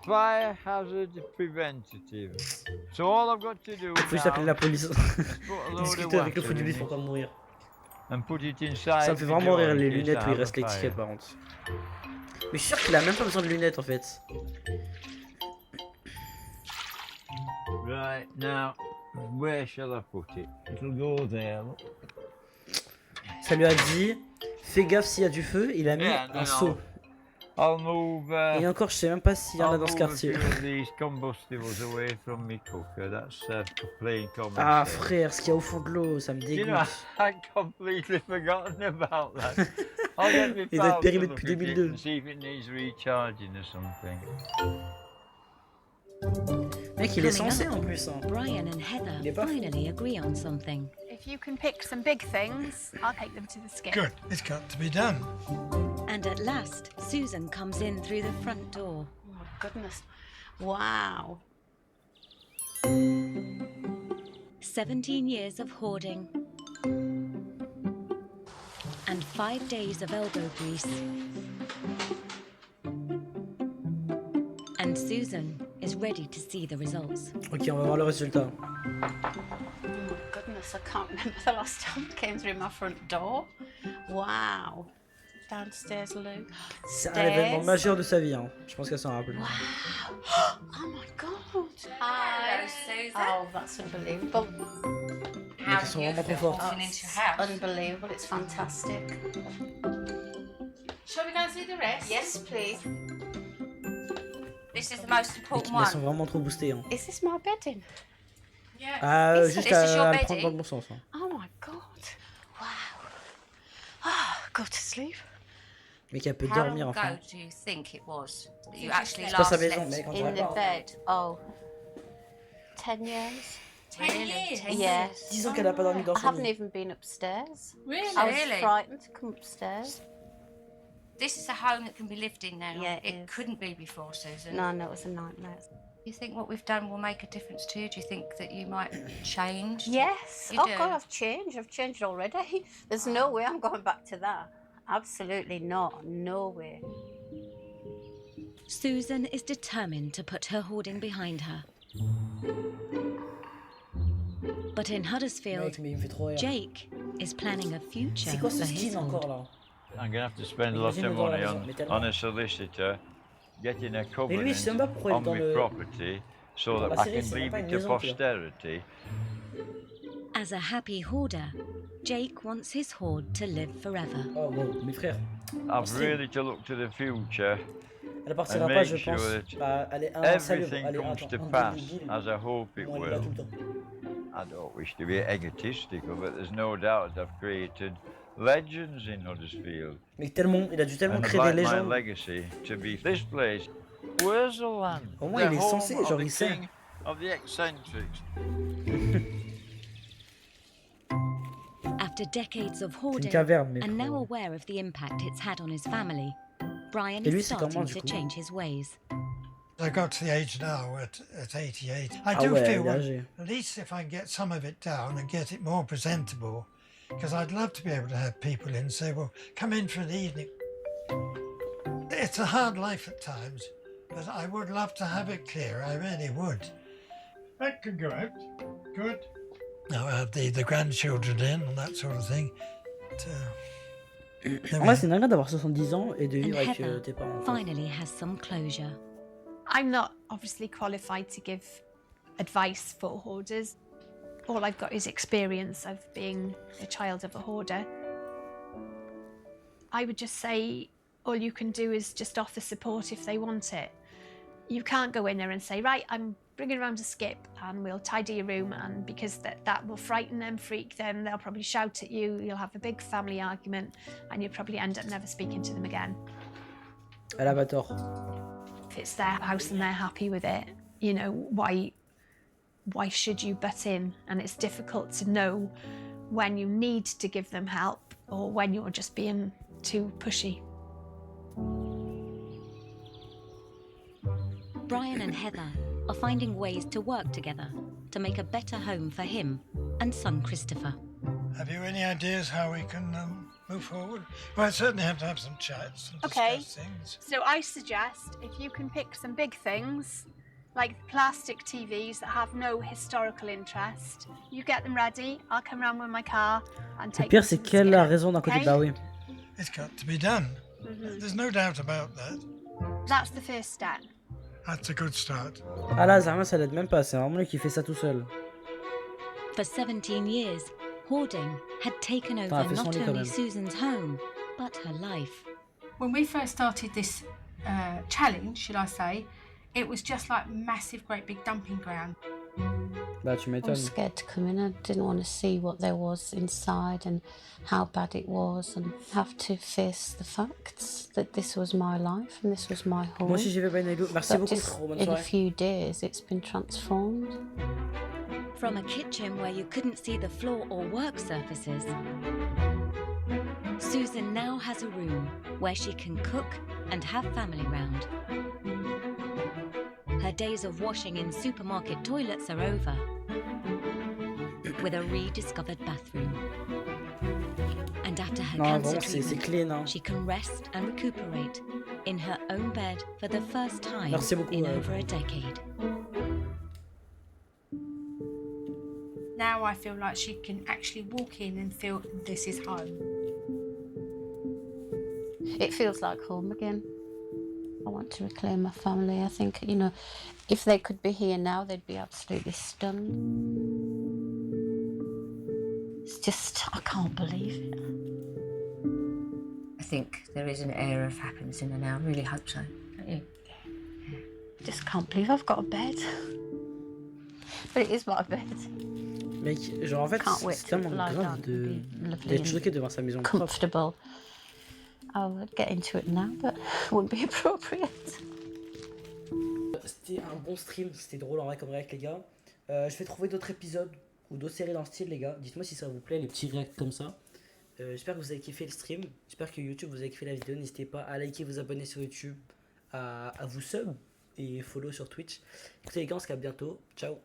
Speaker 12: Fire hazard preventative. So all I've got to do
Speaker 1: Il faut juste appeler la police. Discuter avec le fou du bif pour pas mourir.
Speaker 12: And put it inside.
Speaker 1: Ça me fait vraiment rire les lunettes où il reste l'étiquette par contre. Mais je suis sûr qu'il a même pas besoin de lunettes en fait.
Speaker 12: Right, now, where shall I put it? It'll go there.
Speaker 1: Ça lui a dit, fais gaffe s'il y a du feu, il a mis un seau.
Speaker 12: I'll move,
Speaker 1: Et encore, je sais même pas s'il y en a dans ce quartier.
Speaker 12: These combustibles away from me cooker. That's plain common
Speaker 1: Ah
Speaker 12: sense.
Speaker 1: frère, ce qu'il y a au fond de l'eau, ça me
Speaker 12: You know,
Speaker 1: dégoûte.
Speaker 12: I'd completely forgotten about that. I'll get me
Speaker 1: Il doit être
Speaker 12: pal
Speaker 1: périmé
Speaker 12: to
Speaker 1: depuis
Speaker 12: look at it
Speaker 1: 2002.
Speaker 12: and see if it needs recharging or something.
Speaker 1: Mec, il est censé en plus. Hein.
Speaker 6: Brian and Heather finally agree on something.
Speaker 8: If you can pick some big things, I'll take them to the skip.
Speaker 7: Good. It's got to be done.
Speaker 6: And at last, Susan comes in through the front door.
Speaker 3: Oh my goodness. Wow.
Speaker 6: 17 years of hoarding. And 5 days of elbow grease. And Susan is ready to see the results.
Speaker 1: Ok, on va voir le résultat.
Speaker 3: Oh my goodness, I can't remember the last time it came through my front door. Wow. Downstairs, Lou.
Speaker 1: C'est un événement majeur de sa vie, hein. Je pense qu'elle s'en rappelle.
Speaker 3: Wow. Oh my god. Hi.
Speaker 2: Susan.
Speaker 3: Oh, that's unbelievable.
Speaker 1: Elles sont vraiment trop fortes.
Speaker 3: Unbelievable, it's fantastic.
Speaker 2: Shall we go and see the rest?
Speaker 3: Yes, please.
Speaker 2: This is the most important
Speaker 1: Elles sont
Speaker 2: one.
Speaker 1: vraiment trop boostées. Hein.
Speaker 3: Is this my bedding?
Speaker 2: Yeah.
Speaker 1: Ah, juste
Speaker 2: This is your
Speaker 1: à le prendre
Speaker 2: bedding?
Speaker 1: dans le bon sens. Hein.
Speaker 3: Oh my god. Wow. Ah, go to sleep.
Speaker 1: Mais qu'elle peut
Speaker 2: How
Speaker 1: dormir
Speaker 2: long
Speaker 1: enfin.
Speaker 2: ago do you think it was that you actually
Speaker 1: C'est pas sa
Speaker 2: last
Speaker 1: maison,
Speaker 2: left
Speaker 1: mais quand
Speaker 3: In the bed. Oh. 10 years.
Speaker 2: 10 years?
Speaker 3: Yes.
Speaker 1: 10 ans qu'elle a pas dormi dans
Speaker 3: I
Speaker 1: son
Speaker 3: haven't
Speaker 1: lit.
Speaker 3: even been upstairs.
Speaker 2: Really?
Speaker 3: I was
Speaker 2: Really?
Speaker 3: frightened to come upstairs.
Speaker 2: This is a home that can be lived in now.
Speaker 3: Yeah, it
Speaker 2: it
Speaker 3: is.
Speaker 2: couldn't be before, Susan.
Speaker 3: No, it was a nightmare.
Speaker 2: You think what we've done will make a difference to you? Do you think that you might change?
Speaker 3: Yes.
Speaker 2: You
Speaker 3: Oh
Speaker 2: do?
Speaker 3: God, I've changed. I've changed already. There's no way I'm going back to that. Absolutely not. No way.
Speaker 6: Susan is determined to put her hoarding behind her. But in Huddersfield,
Speaker 1: Mec, mais il me fait trop rire.
Speaker 6: Jake is planning a future
Speaker 1: C'est quoi
Speaker 6: for
Speaker 1: ce
Speaker 6: his
Speaker 1: skin encore
Speaker 6: hoard.
Speaker 1: là?
Speaker 12: I'm going to have to spend a lot
Speaker 1: Imagine
Speaker 12: of
Speaker 1: dans la
Speaker 12: money
Speaker 1: maison, mais tellement.
Speaker 12: on a solicitor, getting a
Speaker 1: Mais lui, je sais même pas
Speaker 12: covenant
Speaker 1: pourquoi il est
Speaker 12: on
Speaker 1: dans
Speaker 12: my
Speaker 1: le...
Speaker 12: property so
Speaker 1: dans
Speaker 12: that
Speaker 1: la
Speaker 12: I
Speaker 1: série,
Speaker 12: can
Speaker 1: c'est
Speaker 12: leave
Speaker 1: même pas
Speaker 12: it
Speaker 1: une
Speaker 12: to
Speaker 1: maison, tu vois.
Speaker 12: posterity.
Speaker 6: As a happy hoarder, Jake wants his hoard to live forever.
Speaker 1: Oh wow, mes frères.
Speaker 12: I've really to look to the future
Speaker 1: Elle partira
Speaker 12: and
Speaker 1: pas,
Speaker 12: make
Speaker 1: je
Speaker 12: sure
Speaker 1: pense.
Speaker 12: that
Speaker 1: Bah, elle est insalubre.
Speaker 12: everything
Speaker 1: Allez,
Speaker 12: comes
Speaker 1: attends,
Speaker 12: to
Speaker 1: un
Speaker 12: pass
Speaker 1: demi-deal.
Speaker 12: as I hope it
Speaker 1: Bon, elle est là
Speaker 12: will.
Speaker 1: tout le temps.
Speaker 12: I don't wish to be egotistical, but there's no doubt I've created legends in Huddersfield.
Speaker 1: Mais tellement, il a dû tellement
Speaker 12: And I'd
Speaker 1: créer des
Speaker 12: like my
Speaker 1: légendes.
Speaker 12: legacy to be this place. Where's the land?
Speaker 1: Au moins, il est
Speaker 12: The home
Speaker 1: censé,
Speaker 12: of
Speaker 1: genre
Speaker 12: the
Speaker 1: il sait.
Speaker 12: king of the eccentrics.
Speaker 6: After decades of hoarding
Speaker 1: caverne, mais
Speaker 6: and now
Speaker 1: frérot.
Speaker 6: aware of the impact it's had on his family, Brian
Speaker 1: Et lui,
Speaker 6: is
Speaker 1: c'est comment,
Speaker 6: starting
Speaker 1: du
Speaker 6: to
Speaker 1: coup?
Speaker 6: change his ways.
Speaker 7: I got to the age now at 88. I
Speaker 1: Ah
Speaker 7: do
Speaker 1: ouais,
Speaker 7: feel,
Speaker 1: il est âgé.
Speaker 7: at least if I can get some of it down and get it more presentable, because I'd love to be able to have people in and say, well, come in for an evening. It's a hard life at times, but I would love to have it clear. I really would. That can go out. Good. Now I have the grandchildren in and that sort of thing.
Speaker 1: En vrai, c'est dingue d'avoir 70 ans et de
Speaker 6: And
Speaker 1: vivre avec
Speaker 6: Heather
Speaker 1: tes parents. quoi.
Speaker 6: finally has some closure.
Speaker 8: I'm not obviously qualified to give advice for hoarders. All I've got is experience of being a child of a hoarder. I would just say all you can do is just offer support if they want it. You can't go in there and say, right, I'm bringing around a skip and we'll tidy your room, and because that will frighten them, freak them, they'll probably shout at you, you'll have a big family argument and you'll probably end up never speaking to them again.
Speaker 1: Elle a pas tort.
Speaker 8: If it's their house and they're happy with it, you know, why should you butt in? And it's difficult to know when you need to give them help or when you're just being too pushy.
Speaker 6: Brian and Heather are finding ways to work together to make a better home for him and son Christopher.
Speaker 7: Have you any ideas how we can move forward? Well, I certainly have to have some chats and
Speaker 8: Okay.
Speaker 7: discuss things.
Speaker 8: So I suggest if you can pick some big things, like plastic TVs that have no historical interest, you get them ready, I'll come round with my car and
Speaker 1: Le
Speaker 8: take
Speaker 1: pire,
Speaker 8: them
Speaker 1: c'est
Speaker 8: to the
Speaker 1: qu'elle a
Speaker 8: skip,
Speaker 1: raison d'un côté.
Speaker 8: okay?
Speaker 1: Bah oui.
Speaker 7: It's got to be done.
Speaker 8: Mhm.
Speaker 7: There's no doubt about that.
Speaker 8: That's the first step.
Speaker 7: That's a good start.
Speaker 1: Ah là, Zahma, ça l'aide même pas. C'est vraiment lui qui fait ça tout seul.
Speaker 6: For 17 years, hoarding had taken
Speaker 1: Putain,
Speaker 6: over
Speaker 1: elle fait son
Speaker 6: not
Speaker 1: lit quand
Speaker 6: only
Speaker 1: même.
Speaker 6: Susan's home, but her life.
Speaker 4: When we first started this challenge, should I say, it was just like massive, great big dumping ground.
Speaker 1: Bah tu
Speaker 3: I
Speaker 1: m'étonnes.
Speaker 3: was scared to come in. I didn't want to see what there was inside and how bad it was, and have to face the facts that this was my life and this was my home.
Speaker 1: Moi aussi j'ai fait Benelou. Merci
Speaker 3: But
Speaker 1: beaucoup,
Speaker 3: just
Speaker 1: trop bonne
Speaker 3: in a
Speaker 1: soirée.
Speaker 3: few days, it's been transformed.
Speaker 6: From a kitchen where you couldn't see the floor or work surfaces, Susan now has a room where she can cook and have family round. Her days of washing in supermarket toilets are over, with a rediscovered bathroom. And after her
Speaker 1: Non,
Speaker 6: cancer
Speaker 1: vraiment, c'est
Speaker 6: treatment,
Speaker 1: clean. Hein.
Speaker 6: she can rest and recuperate in her own bed for the first time
Speaker 1: Merci beaucoup,
Speaker 6: in over a decade.
Speaker 4: Now I feel like she can actually walk in and feel this is home.
Speaker 3: It feels like home again. I want to reclaim my family. I think, you know, if they could be here now, they'd be absolutely stunned. It's just, I can't believe it.
Speaker 2: I think there is an air of happiness in her now. I really hope so, don't you?
Speaker 3: I just can't believe I've got a bed. But it is my bed.
Speaker 1: Mec, genre en fait,
Speaker 3: Can't wait
Speaker 1: c'est
Speaker 3: to
Speaker 1: tellement
Speaker 3: lie
Speaker 1: grave
Speaker 3: down and be lovely
Speaker 1: d'être
Speaker 3: and
Speaker 1: choqué devant sa maison propre.
Speaker 3: comfortable. I would get into it now, but it wouldn't be appropriate.
Speaker 1: C'était un bon stream, c'était drôle en vrai comme réact les gars. Je vais trouver d'autres épisodes ou d'autres séries dans le style les gars. Dites-moi si ça vous plaît les petits réacts comme ça. J'espère que vous avez kiffé le stream. J'espère que YouTube vous avez kiffé la vidéo. N'hésitez pas à liker, vous abonner sur YouTube, à vous sub et follow sur Twitch. Écoutez les gars, on se capte bientôt. Ciao.